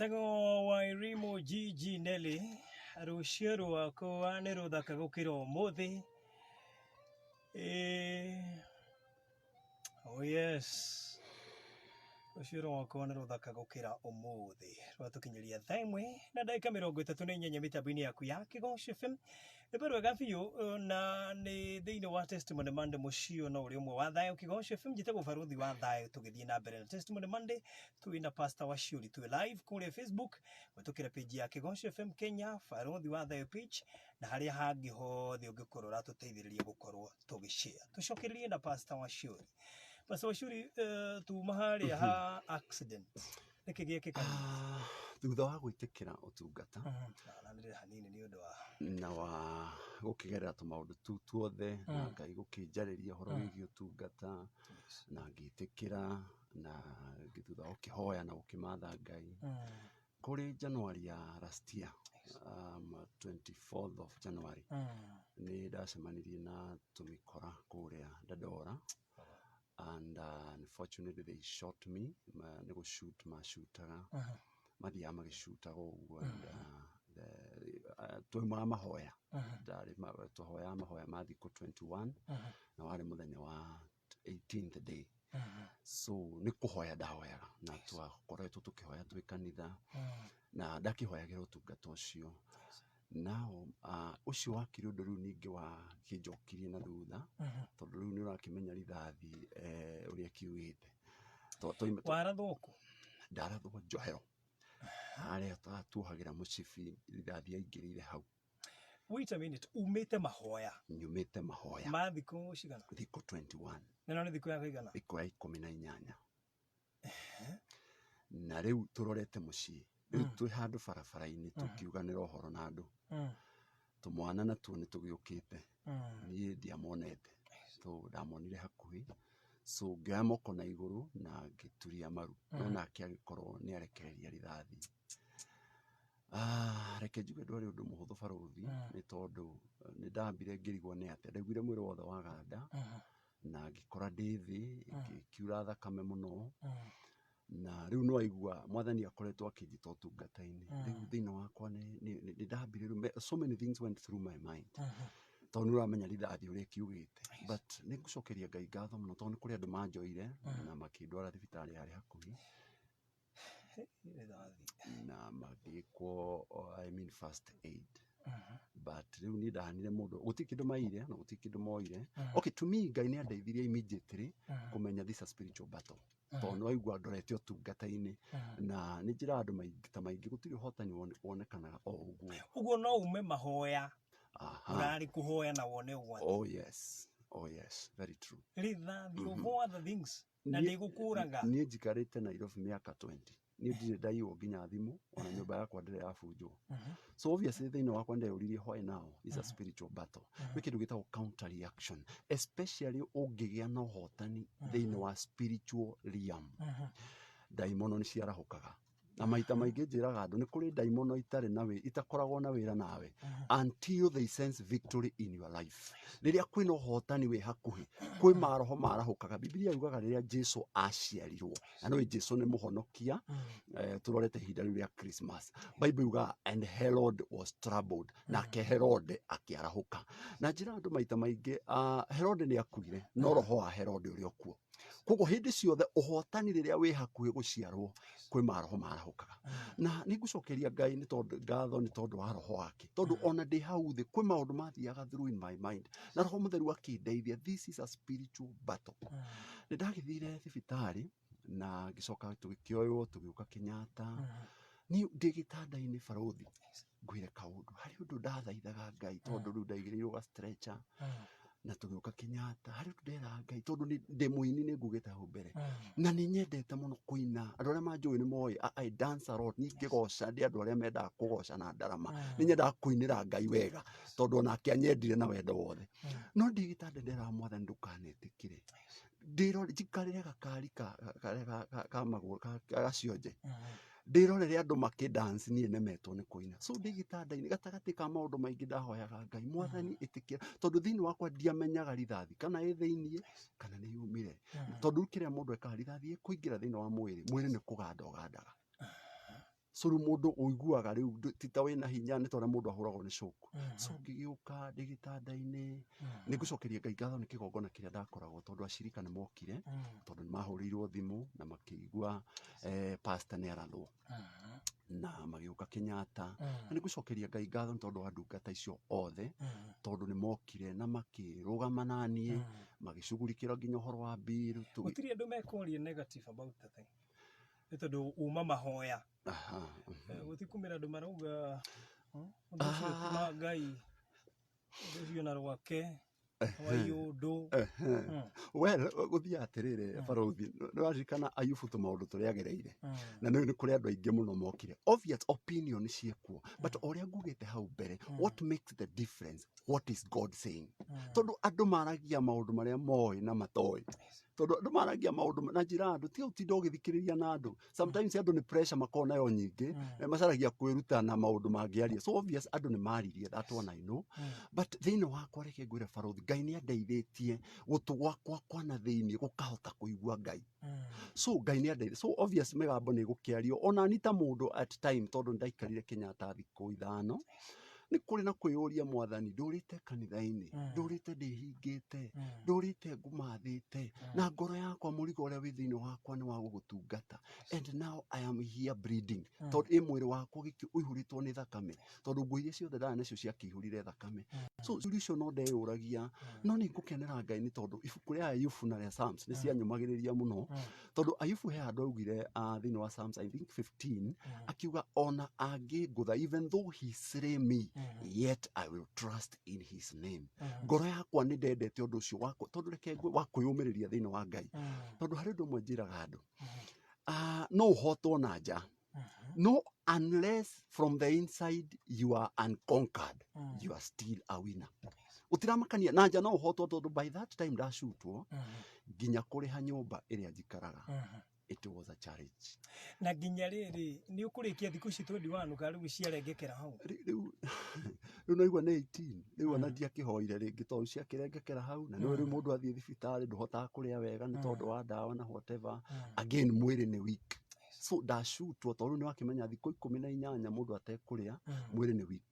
Wetago wairimo Gigi Nelly rucio rwakwa nĩ rũthaka gũkĩra ũmũthĩ. Oh yes, rucio rwakwa nĩ rũthaka gũkĩra ũmũthĩ. Rwatũkinyĩria thaa ĩmwe na ndagĩka 38 mĩtambo-inĩ yaku ya Kĩgonyo FM. Nĩ rwega biũ na nĩ thĩinĩ wa Testimony Monday mũciĩ na ũrĩa ũmwe wa thayũ Kĩgonyo FM. Njĩtagwo Barũthi wa thayũ, tũgĩthiĩ na mbere na Testimony Monday. Tũrĩ na Pastor Wachiuri, tũrĩ live kũrĩa Facebook, gũtũkĩra page ya Kĩgonyo FM Kenya, Barũthi wa thayũ page, na harĩa hangĩ hothe ũngĩkorwo ũratũteithĩrĩria gũkorwo tũgĩshare. Tũcokererie na Pastor Wachiuri. Pastor Wachiuri, tuma harĩa ha accident nĩkĩ gĩkĩka? Thutha wa gwĩtĩkĩra ũtungata hanini nĩ ũndũ wa na wa gũkĩgerera tũmaũndũ tu tuothe na Ngai gũkĩnjarĩria ũhoro wĩgiĩ ũtungata na ngĩtĩkĩra na thutha wa gũkĩhoya na gũkĩmatha Ngai kũrĩ January ya last year, 24th of January, nĩ ndacemanirie na tũmikora kũrĩa Ndandora, and unfortunately they shot me. Nĩ gũshoot mashootaga mathiaga magĩshootaga ũguo, twauma mahoya twahoya mahoya ma thikũ 21 na warĩ mũthenya wa 18th day. So nĩ kũhoya ndahoyaga na twakoretwo tũkĩhoya twĩ kanitha na ndakĩhoyagĩra ũtungata ũcio. Nao ũcio wakĩrĩ ũndũ rĩu ningĩ wakĩnjokirie na thutha, tondũ rĩu nĩ ũrakĩmenya rithathi ũrĩa kiugĩte. Warathwo kũ? Ndarathwo Njohero, harĩa tuohagĩra mũcibi rithathi yaingĩrĩire hau. Wait a minute, umĩte mahoya? Nyumĩte mahoya ma thikũ cigana? Thikũ 21. Na nĩ thikũ ya kũigana? Thikũ ya 18. Na rĩu tũrorete mũciĩ, rĩu twĩ handũ barabara-inĩ tũkiuganĩra ũhoro na andũ. Tũmwana natuo nĩ tũgĩũkĩte, niĩ ndiamonete, ndamonire hakuhĩ. So ngĩoya moko na igũrũ na ngĩturia maru, no nake agĩkorwo nĩ arekereria rithathi. Reke njuge ndwarĩ ũndũ mũhũthũ Barũthi, nĩ tondũ nĩ ndambire ngĩrigwo nĩ atĩa. Ndaiguire mwĩrĩ wothe waganda na ngĩkora ndĩ thĩ ngĩkiura thakame mũno, na rĩu no aigua Mwathani akoretwo akĩnjĩta ũtungata-inĩ. Rĩu thĩinĩ wakwa nĩ ndambire, so many things went through my mind, tondũ nĩ ũramenya rithathi ũrĩa kiugĩte. But nĩ ngũcokeria Ngai ngatho mũno, tondũ nĩ kũrĩ andũ manjoire na makĩndwara thibitarĩ harĩ hakuhĩ na magĩkwo first aid. But rĩu niĩ ndahanire mũndũ, gũtirĩ kĩndũ maire na gũtirĩ kĩndũ moire. Okay, to me Ngai nĩ andeithirie immediately kũmenya this is a spiritual battle, tondũ nĩ waigua ndorete ũtungata-inĩ na nĩ njĩra andũ maingĩ gũtirĩ ũhotani wonekanaga o ũguo. Ũguo no ume mahoya ũrarĩ kũhoya na wone ũgwati? Oh yes, very true. Rithathi of other things na ndĩgũkũraga. Niĩ njikarĩte Nairobi mĩaka 20. Niĩ ndirĩ ndaiywo nginya thimũ, ona nyũmba yakwa ndĩrĩ yabunjwo. So obviously thĩinĩ wakwa ndeyũririe why now is a spiritual battle. Nĩ kĩndũ gĩtagwo counter reaction, especially ũngĩgĩa na ũhotani thĩinĩ wa spiritual realm. Daimono nĩ ciarahũkaga, na maita maingĩ njĩraga andũ nĩ kũrĩ daimono itakoragwo na wĩra nawe until they sense victory in your life. Rĩrĩa kwĩna ũhotani wĩ hakuhĩ, kwĩ maroho marahũkaga. Biblia yugaga rĩrĩa Jesu aciarirwo, na nĩ Jesu nĩ mũhonokia, tũrorete ihinda rĩu rĩa Christmas. Bible yugaga and Herod was troubled, nake Herode akĩarahũka. Na njĩra andũ maita maingĩ Herode nĩ akuire, no roho wa Herode ũrĩ okuo. Koguo hĩndĩ ciothe ũhotani rĩrĩa wĩ hakuhĩ gũciarwo, kwĩ maroho marahũkaga. Na nĩ ngũcokeria Ngai ngatho nĩ tondũ wa roho wake, tondũ ona ndĩ hau thĩ kwĩ maũndũ mathiaga through in my mind, na roho mũtheru akĩndeithia. This is a spiritual battle. Nĩ ndagĩthire thibitarĩ na ngĩcoka tũgĩkĩoywo tũgĩũka Kenyatta. Niĩ ndĩ gĩtanda-inĩ Barũthi, ngwĩre kaũndũ, harĩ ũndũ ndathaithaga Ngai, tondũ rĩu ndaigĩrĩirwo ga stretcher na tũgĩũka Kenyatta. Harĩ ũndũ nderaga Ngai, tondũ ndĩ mũini nĩ ngugĩte hau mbere, na nĩ nyendete mũno kũina. Andũ arĩa manjũĩ nĩ moĩ I dance a lot, nĩ ngĩgoca, ndĩ andũ arĩa mendaga kũgoca na ndarama. Nĩ nyendaga kũinĩra Ngai wega, tondũ onake anyendire na wendo wothe. No ndĩ gĩtanda nderaga Mwathani ndũkanetĩkĩre, ndĩrore njikarĩre gakari ka magũrũ gacionje, ndĩrorere andũ makĩdance, niĩ nemetwo nĩ kũina. So ndĩ gĩtanda-inĩ gatagatĩ ka maũndũ maingĩ ndahoyaga Ngai, Mwathani ĩtĩkĩra, tondũ thĩinĩ wakwa ndiamenyaga rithathi kana ĩ thĩinĩ kana nĩ yumire. Tondũ kĩrĩa mũndũ ekaga rithathi ĩkũingĩra thĩinĩ wa mwĩrĩ nĩ kũganda ũgandaga. so mundu uiguaga riu tita wina hinya ni tondu mundu ahuragwo ni coku so ngigiuka ndigitanda-ini nigucokeria Ngai ngatho ni kigongona kiria ndakoragwo tondu acirika ni mokire tondu ni mahurirwo thimu na makigua pastor ni arathwo na magiuka Kenyatta na nigucokeria Ngai ngatho tondu wa ndungata icio othe tondu ni mokire na makirugama nanie magicugurikira nginya uhoro wa bill gutiri andu mekoria negative about the thing tondu uma mahoya gutikumira andu marauga undu ti Ngai ndio na rwake wayundu well guthia atirire barothi ndirikana Ayubu tu maundu turiagereire na ni kuri andu aingi muno mokire obvious opinion ciekwo but oria ngugite hau mbere what makes the difference what is God saying tondu andu maragia maundu maria moi na matoi tondu andu maragia maundu na njira andu ti utinda ugithikiriria na andu sometimes andu ni pressure makona yo nyingi macaragia kwiruta na maundu mangiaria so obvious andu ni maririe that one I know but thini wakwa reke ngwire barothi Ngai ni andeithitie gutu gwakwa kwa na thini gukahota kuigua Ngai so Ngai ni andeithitie so obvious migambo ni gukiario ona nita mundu at time tondu ndaikarire Kenyatta thikũ 5 ni kuri na kwiyuria mwathani ndurite kanitha-ini ndurite ndihingite ndurite ngumathite na ngoro yakwa murigo uria wi thini wakwa ni wa gugutungata and now I am here bleeding tondu mwiri wakwa uihuritwo ni thakame tondu nguo iria ciothe ndana nacio ciakihurire thakame so solution no ndeyuragia no ni ngukenera Ngai ni tondu ibuku ria Ayubu na ria Psalms ni cianyumagiriria muno tondu Ayubu he andu augire thini wa Psalms I think 15 akiuga ona angingutha even though he slay me yet I will trust in his name ngoro yakwa ni ndendete undu ucio wako tondu reke wakuyumiriria thini wa Ngai tondu hari ndu mwenjiraga andu no uhotwo na nja no unless from the inside you are unconquered you are still a winner utiramakania na nja no uhotwo tondu by that time ndacutwo nginya kuriha nyumba iria njikaraga it was a challenge na nginya riri ni ukurikia thiku ici 21 ukarigu ciarengekera hau riu naigua ni 18 riu ona ndiakihoire ringi tondu ciakirengekera hau na no riu mundu athie thibitari nduhotaga kuria wega ni tondu wa ndawa na whatever again mwiri ni weak so ndacutwo tondu ni wakimenya thiku 18 mundu atekuria mwiri ni weak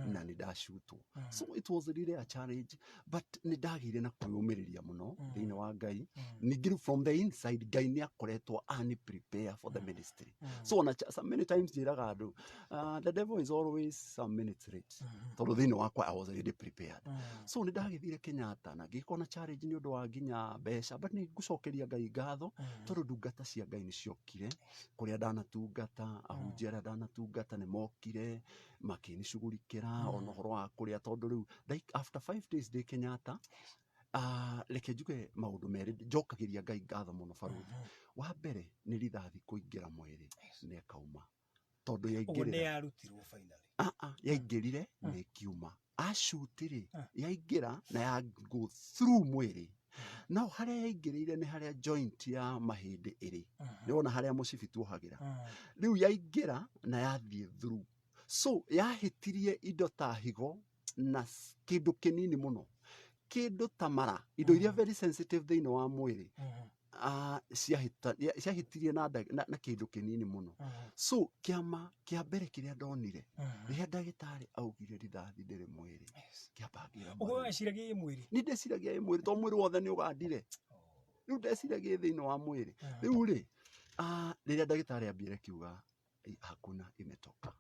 na ni ndacutwo so it was really a challenge but ni ndagire na kwiyumiriria muno thini wa Ngai ningiru from the inside Ngai ni akoretwo ani prepare for the ministry so on many times jiraga andu the devil is always some minutes late tondu thini wakwa I was already prepared so ni ndagithire Kenyatta na ngikona challenge ni undu wa nginya mbeca but ni ngucokeria Ngai ngatho tondu ndungata cia Ngai ni ciokire kuria ndanatungata ahunjia aria ndanatungata ni mokire makinicugurikira ona horo wa kuria tondu riu after 5 days ndi Kenyatta reke njuge maundu meri njokagiria Ngai ngatho muno baruthi wa mbere ni rithathi kuingira mwiri ni kauma tondu yaingirire yarutirwo finally yaingirire ni kiuma acutire yaingira na ya go through mwiri no haria yaingirire ni haria joint ya mahindi iri ni ona haria mucibi tuohagira riu yaingira na yathie through so yahitirie indo ta higo na kindu kinini muno kindu ta mara indo iria very sensitive thini wa mwiri ciahitirie na kindu kinini muno so kiama kia mbere kiria ndonire riria ndagitari augire rithathi ndiri mwiri kiambagira ugwaciragia mwiri ni ndeciragia mwiri to mwiri wothe ni ugandire riu ndeciragia thini wa mwiri riu ri riria ndagitari ambire kiuga hakuna imetoka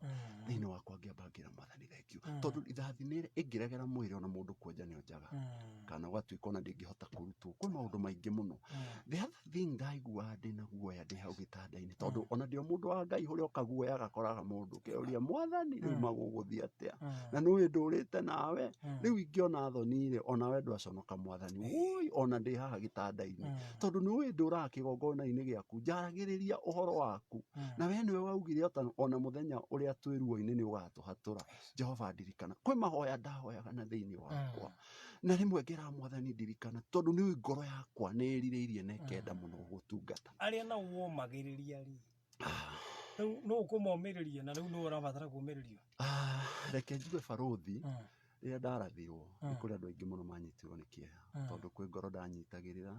thini wakwa ngiambagira mwathani thengiu tondu ithathi ni ingiregera mwiri ona mundu kwenja ni onjaga kana gwatuika ona ndingihota kurutwo kwi maundu maingi muno the other thing ndaigua ndi na guoya ndi hau gitanda-ini tondu ona ndio mundu wa Ngai huria okaguoya agakoraga mundu kiuria mwathani riu maguguthia atia na nui ndurite nawe riu ingiona thoni ona we ndwaconoka mwathani ui ona ndi haha gitanda-ini tondu nui nduraga kigongona-ini giaku njaragiriria uhoro waku na we niwe waugire ona muthenya uria twiruo-ini ni ugatuhatura Jehova ndirikana kwi mahoya ndahoyaga na thini wakwa na rimwe ngira mwathani ndirikana tondu ni ngoro yakwa ni iririirie na kenda muno gutungata aria na uomagiriria ri no ukumomiriria na riu no urabatara kumiririo reke njuge baruthi riria ndarathirwo ni kuri andu aingi muno manyitirwo ni kieha tondu kwi ngoro ndanyitagirira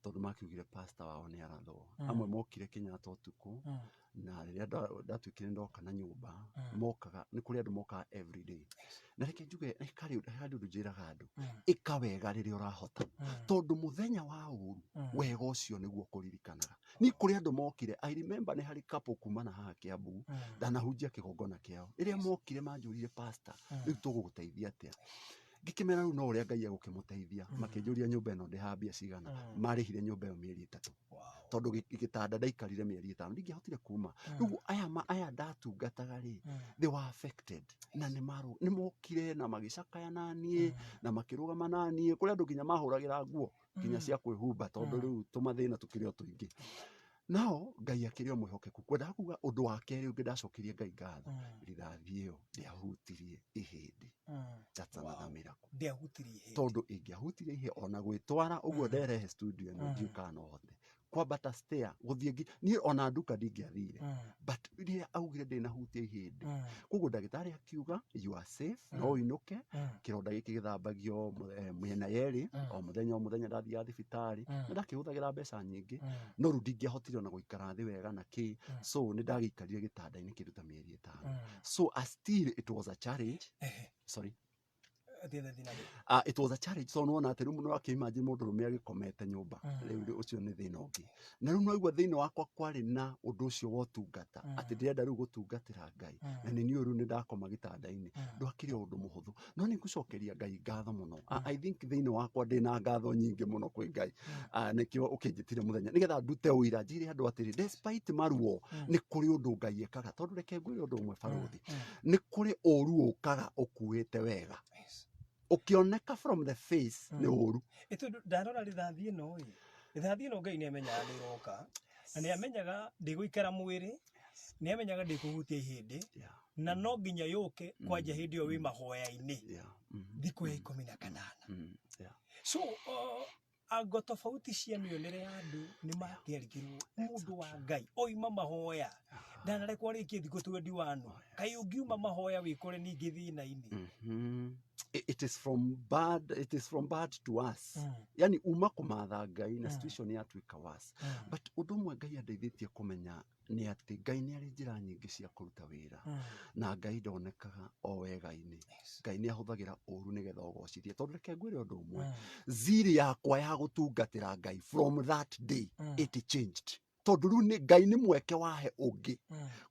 tondu makiugire pastor wao ni arathwo amwe mokire Kenyatta utuku na riria ndatuikire ndoka na nyumba mokaga ni kuri andu mokaga every day na reke njuge kari andu njiraga andu ikawega riria urahota tondu muthenya wa uru wega ucio niguo kuririkanaga ni kuri andu mokire I remember ni hari couple kumana haha Kiambu ndanahunjia kigongona kiao riria mokire manjurire pastor riu tuguguteithia atia ngikimera riu no uria Ngai agukimuteithia makinjuria nyumba ino ndihambia cigana marihire nyumba iyo mieri 3 tondu gitanda ndaikarire mieri 5 ndingihotire kuma riu aya ndatungataga ri they were affected na ni mokire na magicakaya nanie na makirugama nanie kuri andu nginya mahuragira nguo nginya cia kwihumba tondu riu tumathina tukirio tuingi nao Ngai akiri omwihokeku kwenda kuga undu wake riu ngidacokirie Ngai ngatho rithathi iyo ndiahutirie ihindi that's another miracle ndiahutirie ihindi tondu ingiahutirie ihe ona gwitwara uguo nderehe studio no ndiuka no hote kwambata stair guthie ni ona nduka ndingiathire but riria augire ndinahutia ihindi koguo ndagitari akiuga you are safe no inuke kironda giki githambagio mwena yeri o muthenya ndathia thibitari ndakihuthagira mbeca nyingi no ru ndingiahotire ona guikara thi wega na ki so ni ndagiikarire gitanda-ini kiruta mieri 5 so still it was a challenge sorry it was a challenge so no na teru muno akimagine mundu rume agikomete nyumba riu ucio ni thina ungi na riu no igwa thina wakwa kwari na undu ucio wotungata ati ndirenda riu gutungatira Ngai na ni uru ni ndakoma gitanda-ini ndwakire undu muhuthu no ni ngucokeria Ngai ngatho muno I think thina wakwa ndina ngatho nyingi muno kwi Ngai nikio ukinjitire muthenya nigetha ndute uira njire andu atiri despite maruo ni kuri undu Ngai ekaga tondu reke ngwire undu umwe baruthi ni kuri uru ukaga ukuite wega ukioneka from the face ni uru ndarora rithathi ino Ngai ni amenyaga ni roka na ni amenyaga ndiguikara mwiri ni amenyaga ndikuhutia ihindi na no nginya yuke kwanja hindi yo wi mahoya-ini thiku ya 18 so ago tofauti cia mionere ya andu ni makierigirwo mundu wa Ngai oima mahoya ndanarekwo rikie thiku 21 kai ungiuma mahoya wikore ningi thina-ini it is from bad to us yani uma kumatha Ngai na situation ya twika was but undu mwe Ngai andeithitie kumenya ni ati Ngai ni ari njira nyingi cia kuruta wira na Ngai ndonekaga o wega-ini Ngai ni ahuthagira uru nigetha ugocithie tondu reke ngwire undu umwe ziri yakwa ya gutungatira Ngai from that day it changed tondu riu ni Ngai ni mweke wahe ungi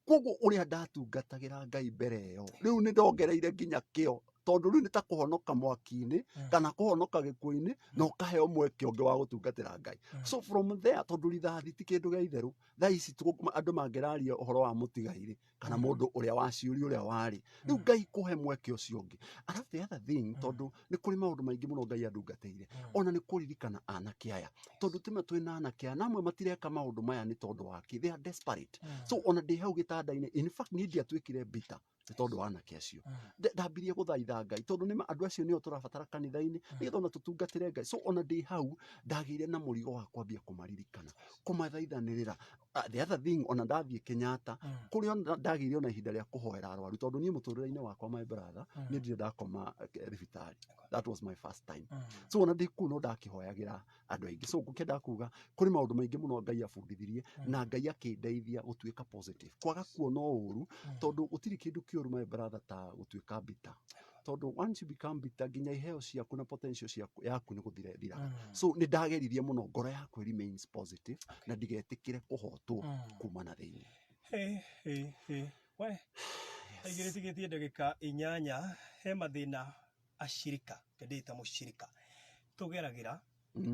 koguo uria ndatungatagira Ngai mbere yo riu ni ndongereire nginya kio tondu riu ni ta kuhonoka mwaki-ini kana kuhonoka gikuo-ini no kaheo mweke ungi wa gutungatira Ngai so from there tondu rithathi ti kindu gia itheru thaa ici andu mangiraria uhoro wa mutigaire kana mundu uria waciuri uria wari riu Ngai kuhe mweke ucio ungi alafu the other thing tondu ni kuri maundu maingi muno Ngai andungateire ona ni kuririkana anake aya tondu time twina anake aya namwe matireka maundu maya ni tondu waki they are desperate so ona ndi hau gitanda-ini in fact ni ndiatwikire bitter tondu anake acio ndambirie guthaitha Ngai tondu ni andu acio nio turabatara kanitha-ini nigetha ona tutungatire Ngai so ona ndi hau ndagire na murigo wa kwambia kumaririkana kumathaithanirira the other thing ona ndathie Kenyatta kuri ona ndagire ona ihinda ria kuhoera arwaru tondu ni muturire-ini wakwa my brother ni ndire ndakoma thibitari that was my first time so ona ndi ku no ndakihoyagira andu aingi so ngukenda kuga kuri maundu maingi muno Ngai abundithirie na Ngai akindeithia gutuika positive kwaga kuona uru tondu utiri kindu kiuru my brother ta gutuika bitter tondu once you become bitter nginya iheo ciaku na potential yaku ni guthira so ni ndageririe muno ngoro yaku remains positive na ndigetikire kuhotwo kuma na thiini we aigire tigetie ndagika 8 he mathina ashirika kendita mushirika tugeragira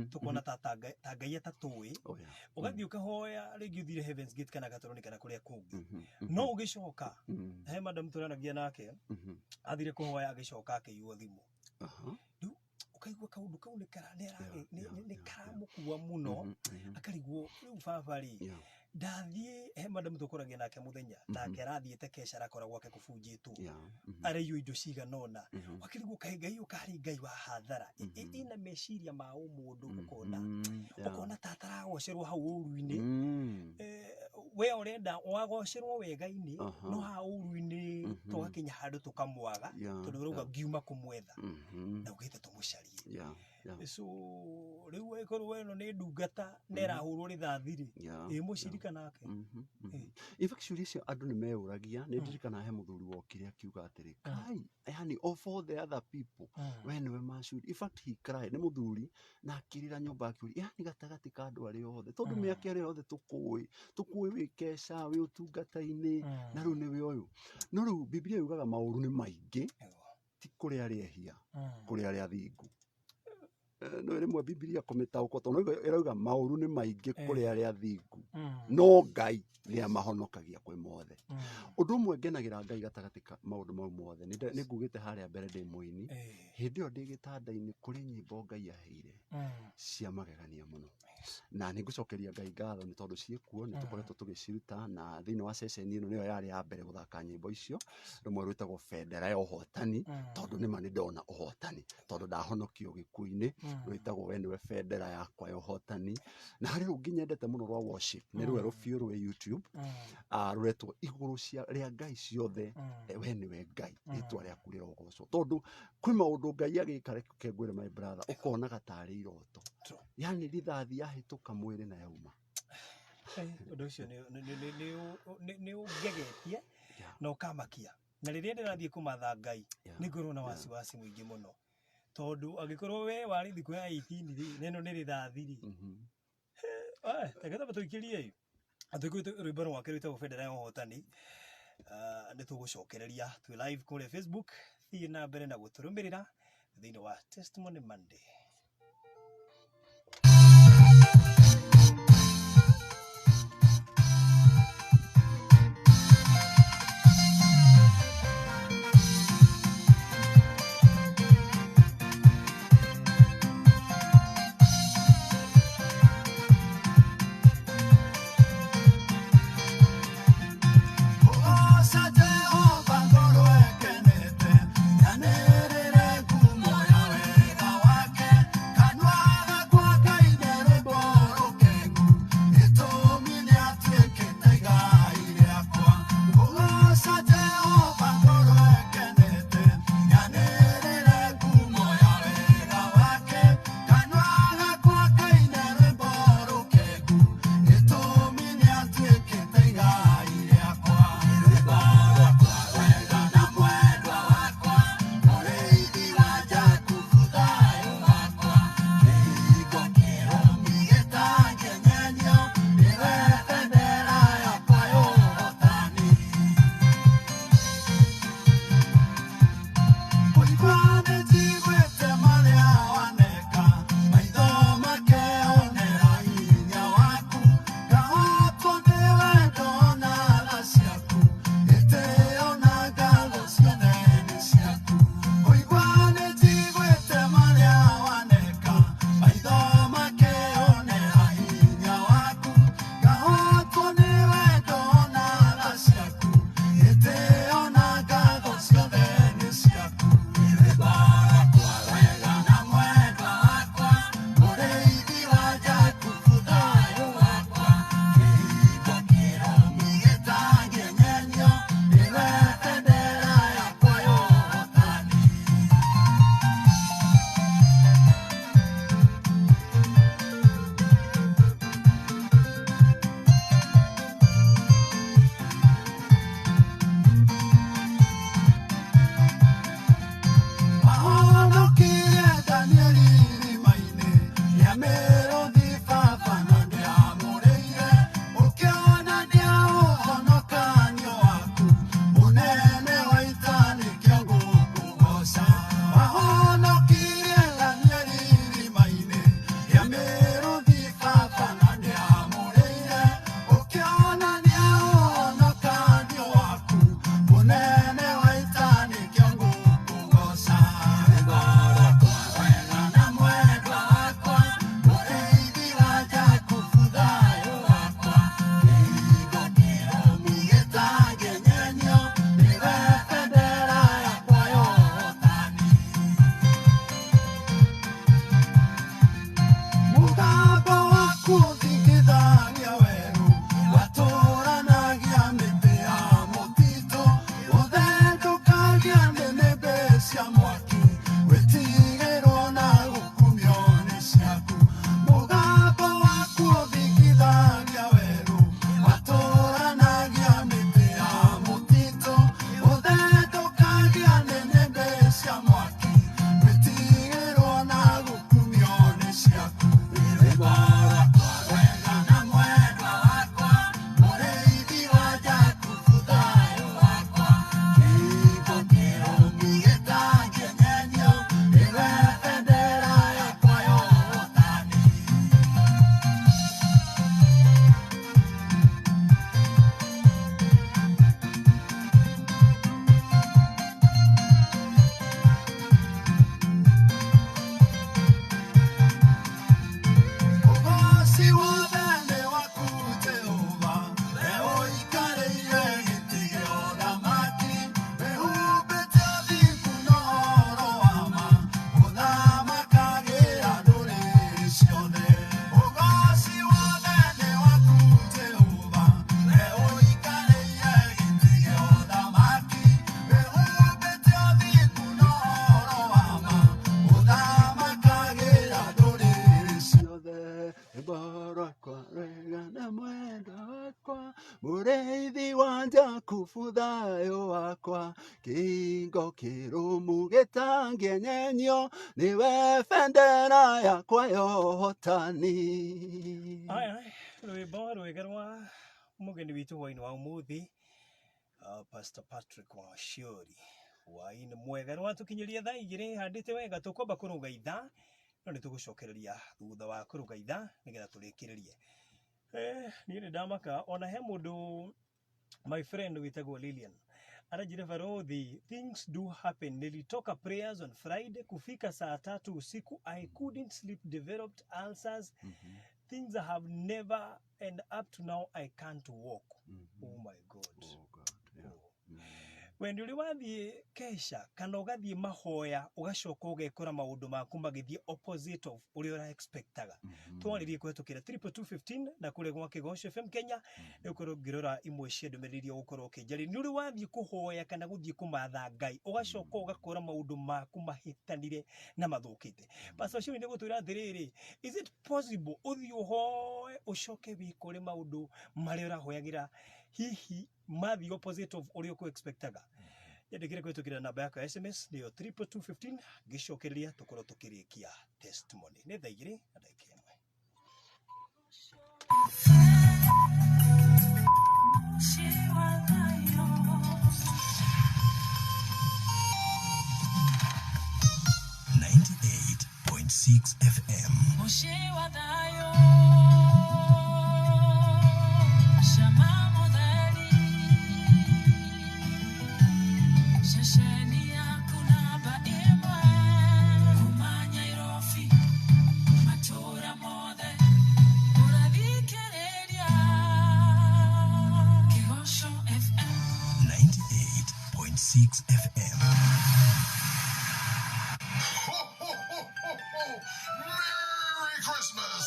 tukona ta Ngai atatui ugathi ukahoya ringi uthire Heaven's Gate kana gatoroni kana kuria kungi no ugicoka he madam turanagia nake athire kuhoya agicoka akiyuo thimu riu ukaigua kaundu kau ni karamukuwa muno akarigwo riu baba ri ndathie he madam tukuragia nake muthenya nake arathiete keshara kora gwake kubunjitwo ariyo indo ciganona wakirigwo kae Ngai ukari Ngai wa hathara ina meciria ma umundu ukona tataragocerwo hau uru-ini we urenda wagocerwo wega-ini no hau uru-ini tugakinya handu tukamwaga tondu rauga Ngiuma kumwetha na ugite tumucarie so riu wekoro weno ni ndungata nerahurwo rithathiri mucirika nake in fact ciuria cio andu ni meuragia ni ndirikana he muthuri wokire akiuga atiri kai yani of all the other people we niwe macuri in fact he cried ni muthuri na akirira nyumba akiuria yani gatagati ka andu ari othe tondu miake ari othe tukui wikesha wi utungata-ini na riu niwe uyu no riu Biblia yugaga mauru ni maingi ti kuri ari ehia kuri ari athingu no rimwe Biblia kometaũko tondu irauga mauru ni maingi kuri ari athingu no Ngai ni amahonokagia kwi mothe undu umwe ngenagira Ngai gatagati ka maundu mau mothe ni ngugite haria mbere ndi muini hindi yo ndi gitanda-ini kuri nyimbo Ngai aheire cia magegania muno na ni ngucokeria Ngai ngatho ni tondu ciekuo ni tukoretwo tugiciruta na thiini wa session ino niyo yari ya mbere guthaka nyimbo icio rumwe rwitagwo bendera ya uhotani tondu ni mani ndona uhotani tondu ndahonokio gikuini rwitagwo we niwe bendera yakwa ya uhotani na hari rungi nyendete muno rwa worship ni rwe rufio rwe YouTube ruretwo iguru cia ria Ngai ciothe we niwe Ngai ritwa riaku rirogocwo tondu kwi maundu Ngai agika kengwire my brother ukona gatari iroto yani rithathi yahituka mwiri na yauma undu ucio ni ungegetie na ukamakia na riria ndirathie kumatha Ngai ni ngorwo na wasiwasi mwingi muno tondu agikorwo we wari thiku ya 18 ri neno ni rithathi ri tegeta batuikirie atukwite rwimbo rwake rwitagwo bendera ya uhotani ni tugucokereria twi live kuri Facebook thii na mbere na guturumirira thiini wa Testimony Monday. Wake rwimbo rwakwa rwega na mwenda wakwa mureithi wanja kubuthayo wakwa kingo kirumu gitangĩenyenyo niwe bendera yakwa yohotani. Aya rwimbo rwega rwa mugeni witu waini wa umuthi Pastor Patrick Wachiuri waini mwega rwatukinyiria thaa igiri handite wega tukwamba kuruga ithaa no nitugucokereria thutha wa kuruga ithaa nigetha turikiririe. Ni ndamaka ona he mundu my friend witagwo Lilian arajire varodhi things do happen. Nilitoka prayers on Friday kufika saa 3 usiku I couldn't sleep, developed ulcers. Things I have never, and up to now I can't walk. Oh my God. Oh God, yeah. When you wathi kesha kana ugathie mahoya ugacoka ugekora maundu maku magithie opposite of uri ura expectaga. Twaririe kwetukira 22215 na kure gwa Kigosho FM Kenya ukoro ngirora imwe cia ndumiriri ukoro kinjari ni uri wathie kuhoya kana guthie kumatha Ngai ugacoka ugakora maundu maku mahitanire na mathukite. Pastor Shuri ni gutwira thiriri, is it possible uthie uhoe ucoke wikore maundu mari urahoyagira hihi mathi opposite of uri uko expectaga? Yandikire kwetukira namba yako ya SMS niyo 22215 gicokereria tukoro tukirikia testimony ni thaa igiri na dakika imwe. FM. FM. Merry Christmas!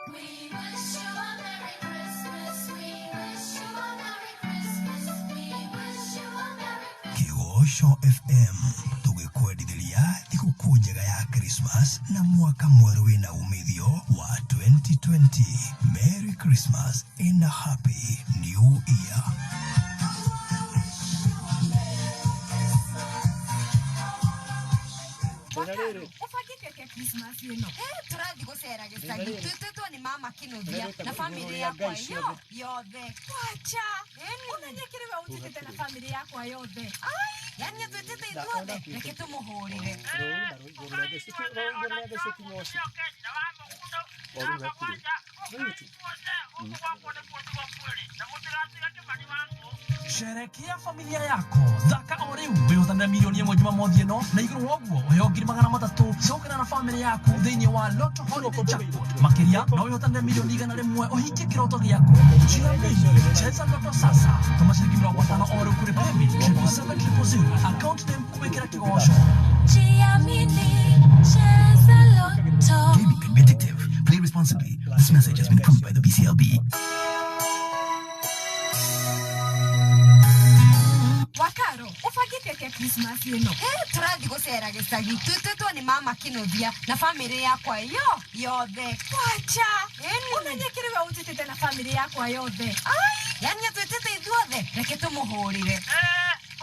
We wish you a Merry Christmas. We wish you a Merry Christmas. We wish you a Merry Christmas. Kigosho FM tugikuendelia thikukuu njega ya Christmas na mwaka mweru wina umithio wa 2020. Merry Christmas and a Happy New Year. Ufagike Christmas ino. Turathi gucera gicagi. Twitwo ni mama Kinuthia na family yakwa yothe. Wacha. Unanyekiriwe utitete na family yakwa yothe. Yani twitete ithuothe reke tumuhurire. Sherekea familia yako. Thaka oriu wihutana milioni imwe Jumamothi ino na iguru woguo uheo ngiri 300 cokera na family yaku thiini wa Lotto Holiday Jackpot. Makiria no wihutana milioni 100 uhikie kiroto giaku. Chiamini cheza Lotto sasa. Tuma shilingi 50 oro kuri payme 77700 account name kuwekera Kigosho. Chiamini cheza Lotto. Gaming can be addictive. Play responsibly. This message has been approved by the BCLB. Wakaro, ufagike Christmas ino. Turathi gucera gicagi. Twitwo ni mama Kinuthia na family yakwa yothe. Wacha. Unanyekiriwe utitete na family yakwa yothe. Yani twitete ithuothe reke tumuhurire.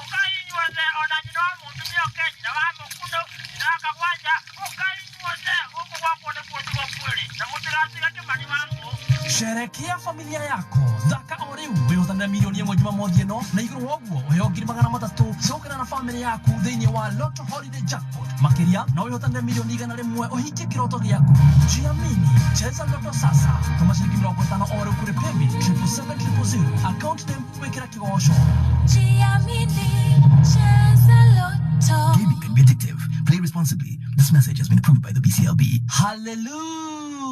Ukainyuothe ona nyina wa mundu niokenyina wa mukundo ndakagwanja ukainyuothe guku gwakwo ni kuotigwo kwiri na mutigatiga kimani wangu. Sherekea familia yako. Thaka oriu wihutana milioni imwe Jumamothi ino na iguru woguo uheo ngiri 300 cokera na family yaku thiini wa Lotto Holiday Jackpot. Makiria no wihutana milioni 100 uhikie kiroto giaku. Chiamini cheza Lotto sasa. Tuma shilingi 50 oro kuri payme 77700 account name kuwekera Kigosho. Chiamini cheza Lotto. Gaming can be addictive. Play responsibly. This message has been approved by the BCLB. Hallelujah.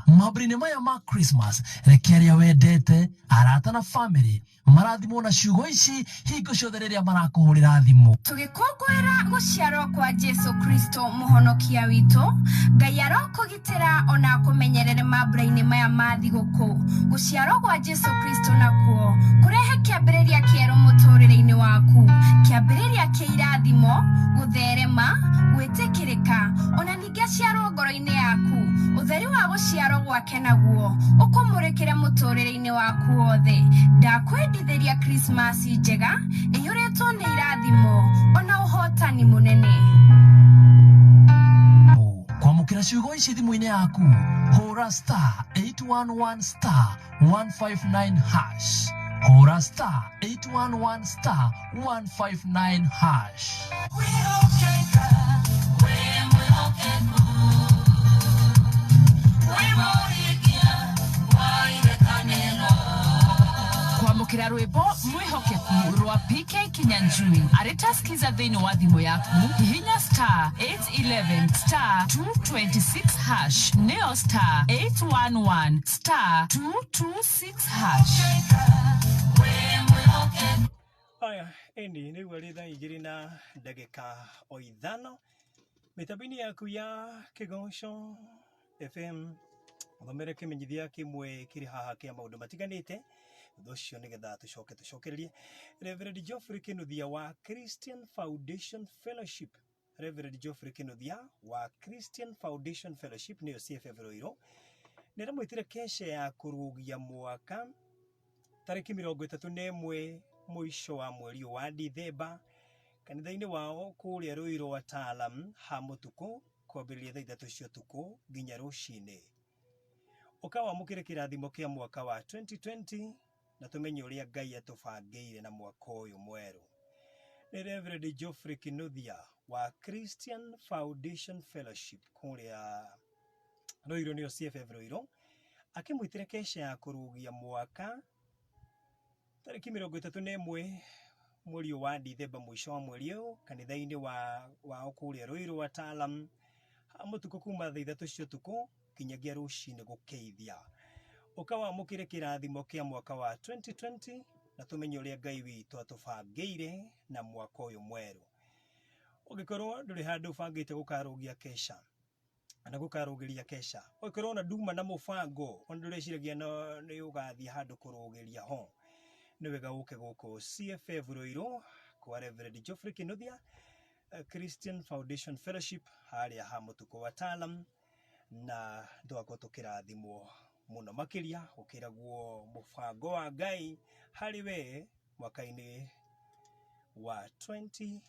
Mabrine maya ma Christmas rekeria wendete arata na family marathimo na ciugo ici hingo ciothe riria marakuhurira thimu. Tugikungwira guciarwo kwa Jesu Kristo muhonokia witu. Ngai arokugitira ona kumenyerere maburaini maya ma thiguku. Guciarwo kwa Jesu Kristo nakuo kurehe kiambiriria kieru muturire-ini waku. Kiambiriria kia irathimo, gutherema, gwitikirika ona ningi aciarwo ngoro-ini yaku. wa gũciarwo gwake naguo ũkũmũrĩkĩre mũtũrĩre-inĩ waku wothe. Ndakwendithĩria Christmas njega ĩiyũrĩtwo nĩ irathimo ona ũhotani mũnene. Kwamũkĩra ciugo ici thimũ-inĩ yaku, hũra star 811 star 159 hash. Hũra star 811 star 159 hash. Kwamũkĩra rwĩmbo mwĩhokeku rwa PK Kinyanjui arĩtaskiza thĩinĩ wa thimũ yaku, hihinya star 811 star 226 hash neo star 811 star 226 hash. Aya, endi nĩ gwa rĩtha igĩrĩ na ndagĩka o ithano mĩtambo-inĩ yaku ya Kĩgonco FM thomere kĩmenyithia kĩmwe kĩrĩ haha kĩa maũndũ matiganĩte thũcio nĩgetha tũcokererie Reverend Geoffrey Kĩnuthia wa Christian Foundation Fellowship. Reverend Geoffrey Kĩnuthia wa Christian Foundation Fellowship nĩyo CFF Rũirũ nĩramwĩtire kesha ya kũrũgia mwaka tarĩki 31 mũico wa mweri wa Dithemba kanitha-inĩ wao kũrĩa Rũirũ Wataalam ha mũtuko kwambĩrĩria thaa 3 cia ũtukũ nginya rũcinĩ. Ũkawamũkĩre kĩrathimo kĩa mwaka wa 2020 na tumenye ũrĩa Ngai atũbangĩire na mwaka ũyũ mwerũ. Nĩ Reverend Geoffrey Kĩnuthia wa Christian Foundation Fellowship kũrĩa Rũirũ nĩyo CFF Rũirũ akĩmwĩtire kesha ya kũrũgia mwaka tarĩki 31 mweri wa Dithemba mũico wa mweri ũyũ kanitha-inĩ wao kũrĩa Rũirũ Wataalam ha mũtuko kuma thaa 3 cia ũtukũ kinyagia rũcinĩ gũkeithia. Ũkawamũkĩre kĩrathimo kĩa mwaka wa 2020 na tumenye ũrĩa Ngai witũ atũbangĩire na mwaka ũyũ mwerũ. Ũngĩkorwo ndũrĩ handũ ũbangĩte gũkarũgia kesha na gũkarũgĩria kesha, ũngĩkorwo na nduma na mũbango ona ndũreciragia nĩ ũgathiĩ handũ kũrũgĩria ho, nĩ wega ũke gũkũ CFF Rũirũ kwa Reverend Geoffrey Kĩnuthia Christian Foundation Fellowship harĩa ha mũtuko Wataalam na ndwako tũkĩrathimwo mũno makĩria ũkĩragwo mũbango wa Ngai harĩ we mwaka-inĩ wa 2020.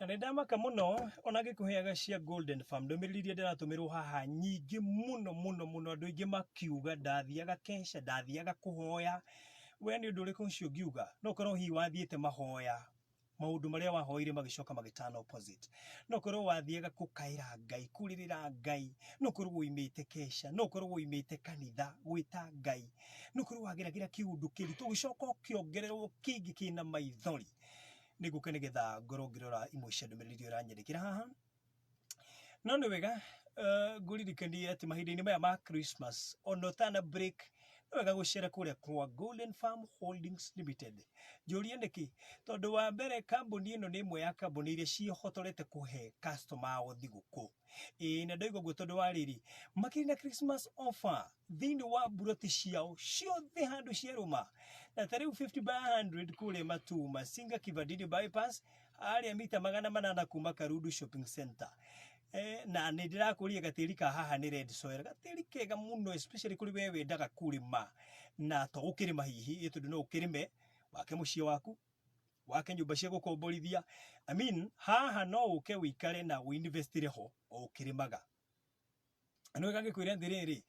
Nĩndamaka mũno ona ngĩkũheaga cia Golden Farm ndũmĩrĩri ndĩratũmĩrwo haha nyingĩ mũno andũ aingĩ makiuga ndathiaga kesha ndathiaga kũhoya. We nĩ ũndũ ũrĩkũ ũcio ngiuga? No korwo hihi wathiĩte mahoya maũndũ marĩa wahoire magĩcoka magĩtana opposite. No korwo wathiaga gũkaĩra Ngai kũrĩrĩra Ngai, no korwo woimĩte kesha, no korwo woimĩte kanitha gwĩta Ngai, no korwo wageragĩra kĩũndũ kĩritũ ũgĩcoka ũkĩongererwo kĩngĩ kĩna maithori. Nĩgũka nĩgetha ngorwo ngĩrora imwe cia ndũmĩrĩri ũranyandĩkĩra haha. No nĩ wega ngũririkanie atĩ mahinda-inĩ maya ma Christmas ona ũtana break nĩ wega gũcera kũrĩa kwa Golden Farm Holdings Limited. Njũria nĩkĩ? Tondũ wa mbere kambuni ĩno nĩ ĩmwe ya kambuni iria cihotorete kũhe customer ao thigũkũ. Na ndoiga ũguo tondũ wa rĩrĩ makĩrĩ na Christmas offer thĩinĩ wa buroti ciao ciothe handũ ciarũma. Na tarĩu 50 by 100 kũrĩa Matu Masinga Kivandini bypass harĩa mita 800 kuma Karudu Shopping Center. Na nĩ ndĩrakũria gatĩri ka haha nĩ red soil, gatĩri kega mũno especially kũrĩ we wendaga kũrĩma na to ũkĩrĩma hihi tondũ no ũkĩrĩme wake mũciĩ waku wake nyũmba cia gũkomborithia. I mean haha no ũke wĩikare na ũinvestire ho o ũkĩrĩmaga. Nĩ wega ngĩkwĩra atĩrĩrĩ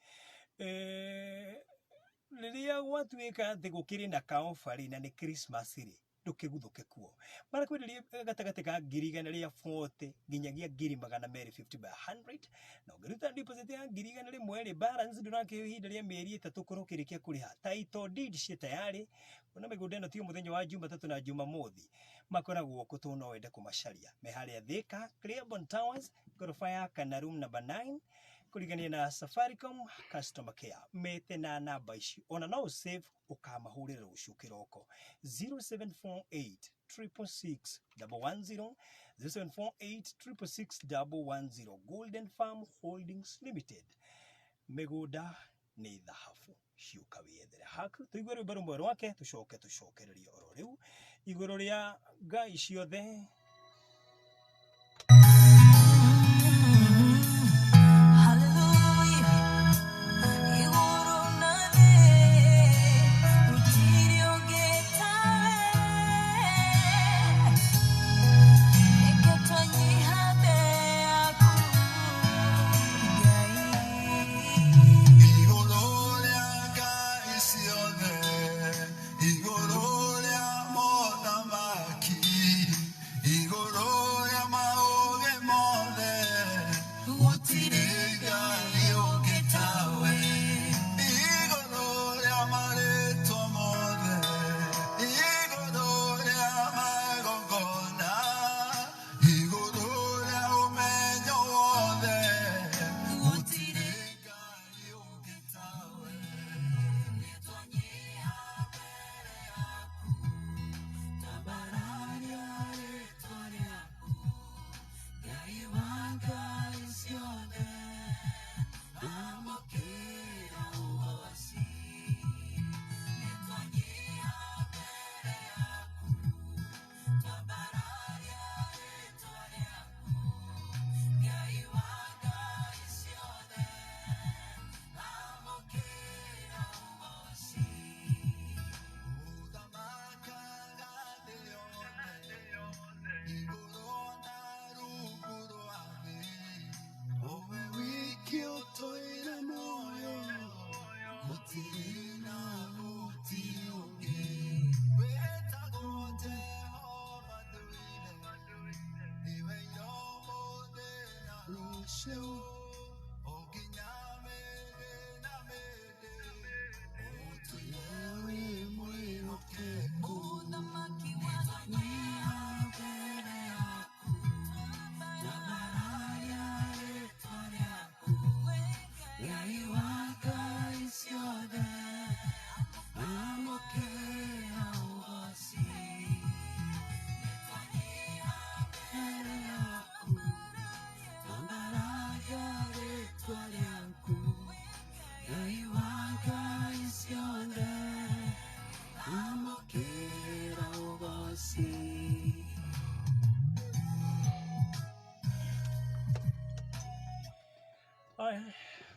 rĩrĩa gwatuĩka atĩ gũkĩrĩ na kaofa-rĩ na nĩ Christmas rĩ ndũkĩguthũke kuo. Marakwenderia gatagatĩ ka 140 nginyagia 250 by 100 na ũngĩruta deposit ya 100 rĩ balance ndũrakĩoya ihinda rĩa mĩeri 3 korwo ũkĩrĩkia kũrĩha. Title deed ciĩ tayarĩ ona mĩgũnda ĩno ti mũthenya wa Jumatatu na Jumamothi makoragwo kũ no wende kũmacaria me harĩa Thika Clearbon Towers ngoroba ya kana room number 9 kurigania na Safaricom customer care mete na namba ici ona no save ukamahurira ushukiroko 0748 666 110 0748 666 110 Golden Farm Holdings Limited migunda ni dhahabu ciuka wiyethere haku tuigwe rwimbo rumwe rwake tucokererie oro riu iguru ria ngai ciothe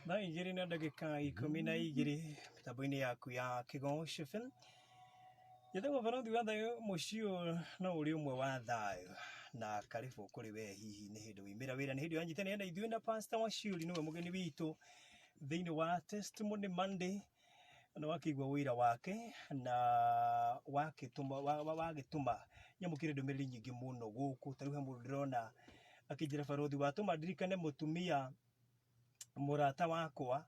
na igiri na ndagika 12 mitaboini yaku ya Kigosho FM yetagwo Barothi wa thayo mucio na uri umwe wa thayo na karibu kuri we hihi ni hindu wimira wira ni hindu yanjitene na ithuĩ na Pastor Wachiuri niwe mugeni witu thiini wa Testimony Monday na wakigwa wira wake na wagituma nyamukire ndumiriri nyingi muno guku tariu hamwe ndirona akijira Barothi watuma ndirikane mutumia murata wakwa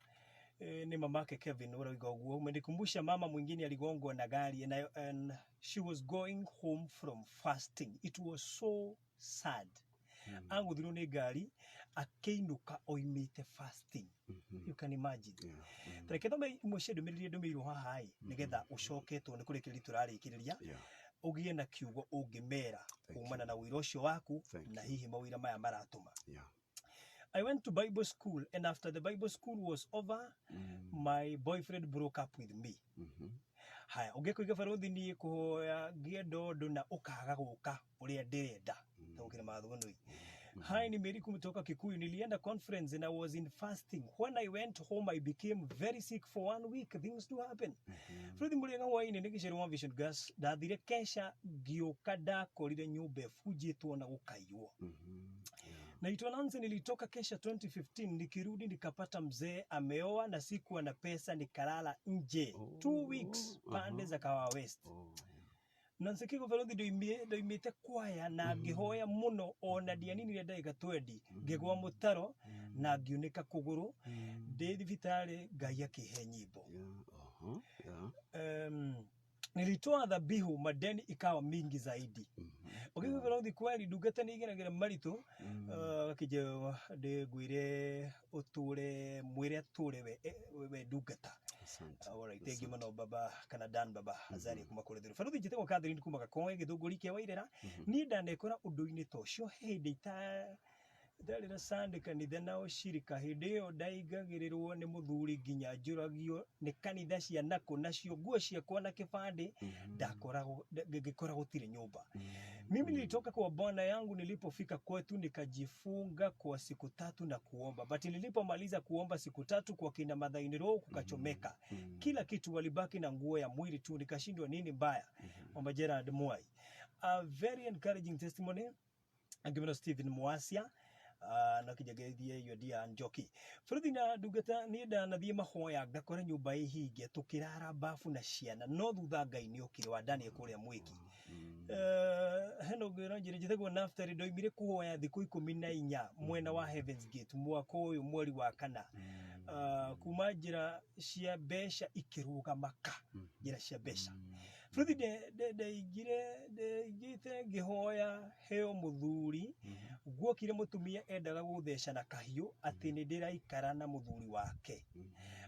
ni mamake Kevin urauga uguo umenikumbusha mama mwingine aligongwa na gari and she was going home from fasting. It was so sad. Anguthirwo ni gari akeinuka oimite fasting. You can imagine. Treketho imwe ndumiriro haha nigetha ucoketwo ni kurekereria turarikiriria ugie na kiugo ungimera kumana na wira ucio waku na hihi mawira maya maratuma. I went to Bible school, and after the Bible school was over, my boyfriend broke up with me. Haya, ungekuiga Barothi ni kuhoya giedondo na ukaga guka uria ndirenda. Tokire mathugunui. Hai ni Meri kumtoka Kikuyu nilienda conference and I was in fasting. When I went home I became very sick for 1 week. Things do happen. Barothi murenga waini nigicirwo vision gas ndathire kesha gioka ndakorire nyumba fujitwo na gukaiwo. Na ituananze nilitoka kesha 2015 nikirudi nikapata mzee ameoa na sikuwa na pesa nikalala nje 2 weeks pande za Kawa West. Nansekiko Barothi ndoimite kwaya na ngihoya muno ona dianini ria ndaiga twendi ngigwa mutaro na ngiunika kuguru ndi thibitari ngai akihe nyimbo. Nilitoa dhabihu madeni ikawa mingi zaidi. Ukigwira uthi kweri ndungata ni igeragera maritu kije de gwire uture mwire ature we ndungata. Alright, thank you muno baba kana Dan baba azari kuma kure thiru. Faruthi njite ko Catherine kuma Gakonge githunguri kia wairera ni ndandekora undu-ini tocio hindi ita ndarira Sunday kanitha na ushirika hindi iyo ndaigagirirwo ni muthuri nginya njuragio ni kanitha cia nako nacio nguo ciakwa na kibande ngikora gutire nyumba. Mimi nilitoka kwa bwana yangu, nilipofika kwetu nikajifunga kwa siku 3 na kuomba, but nilipomaliza kuomba siku 3 kwa kina Ndarathirwo kukachomeka. Kila kitu walibaki na nguo ya mwili tu, nikashindwa nini mbaya. Mama Gerard Mwai, a very encouraging testimony given us Stephen Mwasia na kijagethie yo dia Njoki. Fruthi na ndungata ni ndanathie mahoya ngakora nyumba ihinge tukirara bafu na ciana no thutha Ngai ni ukire wa Daniel kuria mwiki. Heno gwira njire go naftari ndoimire kuhoya thiku 14 mwena wa Heaven's Gate mwaka uyu mweri wa kana. Kuma njira cia besha ikirugamaka njira cia besha. Fruthi de igite ngihoya heo muthuri guokire mutumia endaga gutheca na kahiu ati ni ndiraikara na muthuri wake.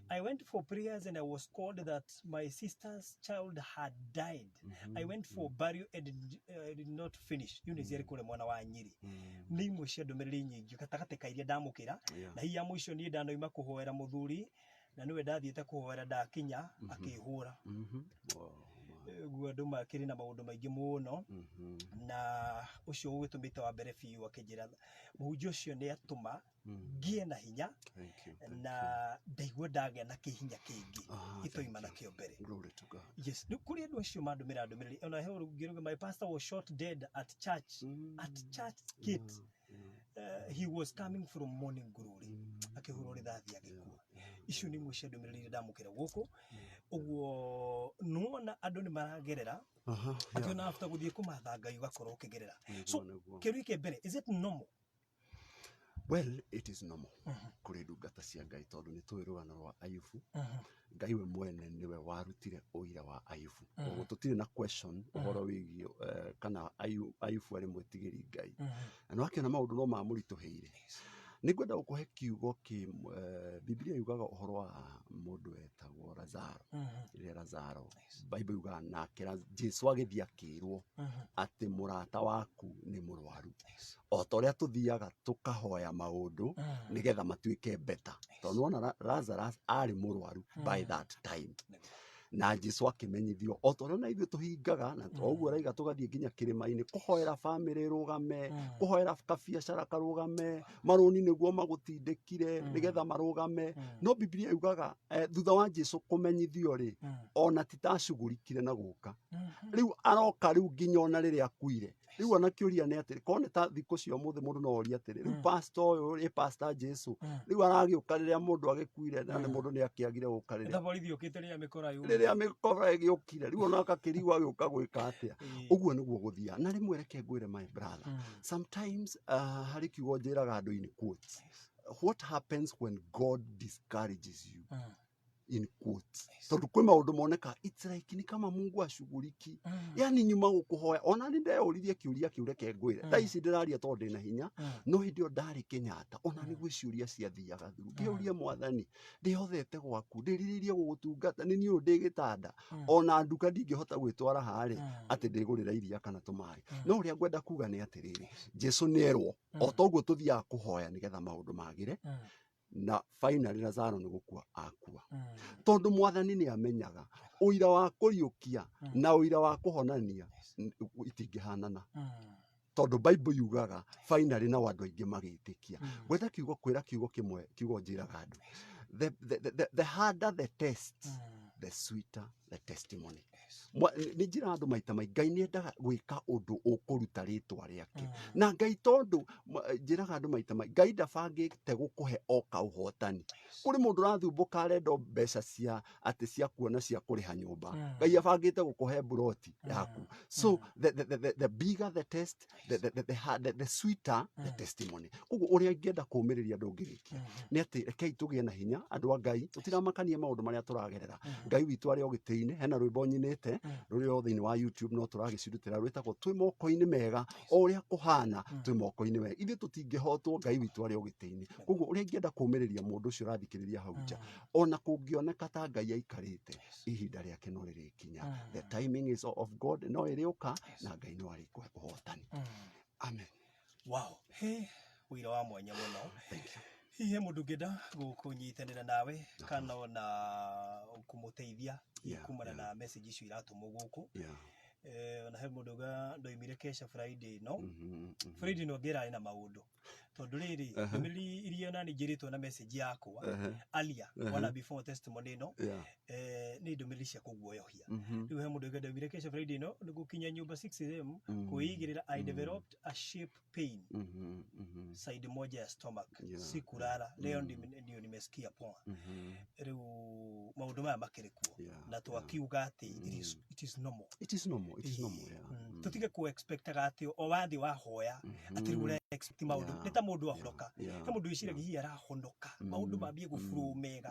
I went for prayers and I was called that my sister's child had died. I went for burial and did not finish. Yune ziari kule mwana wa Nyiri. Ni mwisho ndomereri nyingi katagate kairia ndamukira na hiya mwisho ni ndanoima kuhoera muthuri na niwe ndathiete kuhoera ndakinya akihura. Guo andu makiri na maundu maingi muno na ucio gwitumite wa mbere fiu akijira muhunjia ucio ni atuma ngie na hinya na ndaigua ndage na kihinya kingi itoima na kio mbere. Yes, ni kuri andu acio mandumira ona he urugiruga my pastor was shot dead at church gate. He was coming from morning glory akihurwo rithathi agikua. Icio ni mwisho ndumiriri ndamukira guku uguo nuona andu ni maragerera akiona after guthie kumatha Ngai ugakorwo ukigerera. So kiru ke mbere, is it normal? Well, it is normal. Kuri ndungata cia Ngai tondu ni twi rugano rwa Ayubu. Ngai we mwene niwe warutire uira wa Ayubu. Uguo tutire na question uhoro wigio kana Ayubu ari mwitigiri Ngai. Na wakiona maundu no mamurituheire. Nigwenda gukuhe kiugo ki Biblia yugaga uhoro wa mundu etagwo Lazaro. Ile Lazaro Bible yugaga nake Jesu agithia kirwo ati murata waku ni murwaru. O toria tuthiaga tukahoya maundu nigetha matuike better. Tondu ona Lazarus ari murwaru by that time. Na Jesu akimenyithio o toria na ithuĩ tuhingaga na toguo raiga tugathie nginya kirima-ini kuhoera family rugame kuhoera kabiacara karugame maruni niguo magutindikire nigetha marugame. No Biblia yugaga thutha wa Jesu kumenyithio ri ona titacugurikire na guka riu aroka riu nginya ona riri akuire riu ona kiuria ni atiri kone ta thikũ cia mũthĩ mũndũ no oria atiri riu pastor uyu ri pastor Jesu riu aragiuka riria mundu agikuire na ni mundu ni akiagire guka riria thabarithi ukite riria Mikora yu riria Mikora igiukire riu ona akakirigwa agiuka gwika atia. Uguo niguo guthia na rimwe reke ngwire my brother, sometimes hari kiugo njiraga andu in quotes, what happens when God discourages you in quotes. Tondu kwi maundu moneka it's like ni kama Mungu ashuguriki. Yani nyuma gukuhoya ona ni ndeyuririe kiuria kiure ke ngwire ta ici ndiraria tondu ndina hinya no hindi o ndari Kenyatta ona ni gwiciuria ciathiaga thuru ngiuria Mwathani ndihothete gwaku ndiriririe gugutungata ni niu ndi gitanda ona nduka ndingihota gwitwara hari ati ndigurira iria kana tumari. No uria ngwenda kuga ni atiriri Jesu nierwo o toguo tuthia kuhoya nigetha maundu magire na finally Lazaro ni gukua akua. Tondu Mwathani ni amenyaga uira wa kuriukia na uira wa kuhonania itingihanana. Tondu Bible yugaga finally na wandu aingi magitikia. Gwetha kiugo kwira kiugo kimwe kiugo njiraga andu the harder the test the sweeter the testimony. Ni njira andu maita mai Ngai ni endaga gwika undu ukuruta ritwa riake na Ngai tondu njiraga andu maita mai Ngai ndabangite gukuhe oka uhotani. Kuri mundu rathumbuka arendo mbeca cia ati cia kuona cia kuriha nyumba Ngai abangite gukuhe buroti yaku. So the bigger the test the sweeter the testimony. Uguo uria ngenda kumiriria andu ngirikia ni ati rekei tugie na hinya andu a Ngai tutiramakanie maundu maria turagerera. Ngai witu ari o gitini hena rwimbo nyinite rwĩte rũrĩ o thĩinĩ wa YouTube no tũragĩcirutĩra rwĩtagwo twĩ moko-inĩ mega o ũrĩa kũhana twĩ moko-inĩ mega ithuĩ tũtingĩhotwo Ngai witũ arĩ o gĩtĩ-inĩ koguo ũrĩa ingĩenda kũũmĩrĩria mũndũ ũcio ũrathikĩrĩria hau nja ona kũngĩoneka ta Ngai aikarĩte ihinda rĩake no rĩrĩkinya the timing is of God no ĩrĩũka na Ngai no arĩkũhe ũhotani amen. Wow, wĩra wa mwanya mũno. Thank you. Hihi mũndũ ũngĩenda gũkũnyitanĩra nawe kana ona kũmũteithia kumana na message icio iratũmwo gũkũ ona he mũndũ ndoimire kesha Friday no Friday no ngĩrarĩ na maũndũ tondũ rĩrĩ ndũmĩrĩri iria nani njĩrĩtwo na message yakwa alia wala before testimony no nĩ ndũmĩrĩri cia kũguoyohia rĩu he mũndũ ndoimire kesha Friday no gũkinya nyũmba 6 am kwĩigĩrĩra I developed a shape pain side moja ya stomach sikulala leo ndio nimesikia poa rĩu maũndũ maya makĩrĩ kuo na twakiuga atĩ it is normal tutige ku expect atĩ o wathi wahoya atĩ rĩu expect maũndũ nĩ ta mũndũ ahonoka he mũndũ wĩciragia hihi arahonoka maũndũ mambie gũburu mega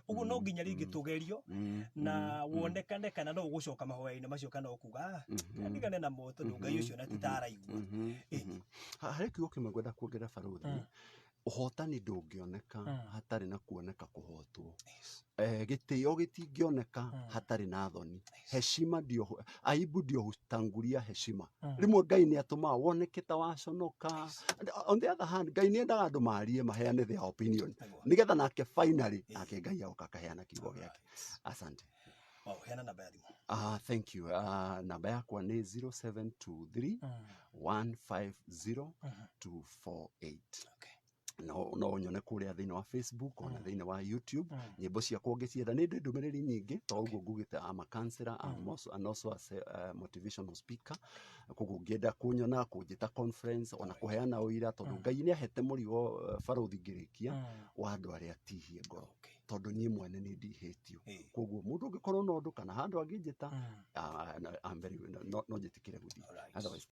ũguo no nginya rĩngĩ tũgerio na wonekane kana no ũgũcoka mahoya-inĩ macio kana ũkuga ndigane na mo tondũ Ngai ũcio na titaraigua harĩ kiugo kĩmwe ngwenda kuongerera barũthi ũhotani ndũngĩoneka hatarĩ na kuoneka kũhotwo gĩtĩo gĩtingĩoneka hatarĩ na thoni heshima ndio aibu ndio hutangulia heshima rĩmwe Ngai nĩ atũmaga woneke ta waconoka on the other hand Ngai nĩ endaga andũ marie maheane their opinion nĩgetha nake finally nake Ngai agoka akaheana kiugo gĩake asante. Heana namba ya thimũ. Thank you. Namba yakwa nĩ 0723 150 248. No nyone kũrĩa thĩinĩ wa Facebook ona thĩinĩ wa YouTube nyĩmbo ciakwa ũngĩcienda nĩ ndũmĩrĩri nyingĩ to ũguo ngugĩte I'm a counselor and also a motivational speaker koguo ngĩenda kũnyona kũnjĩta conference ona kũheana ũira tondũ Ngai nĩ ahete mũrigo barũthi ngĩrĩkia wa andũ arĩa atihie ngoro tondũ niĩ mwene nĩ ndihĩtio koguo mũndũ ũngĩkorwo na ũndũ kana handũ angĩnjĩta no njĩtĩkĩre gũthiĩ otherwise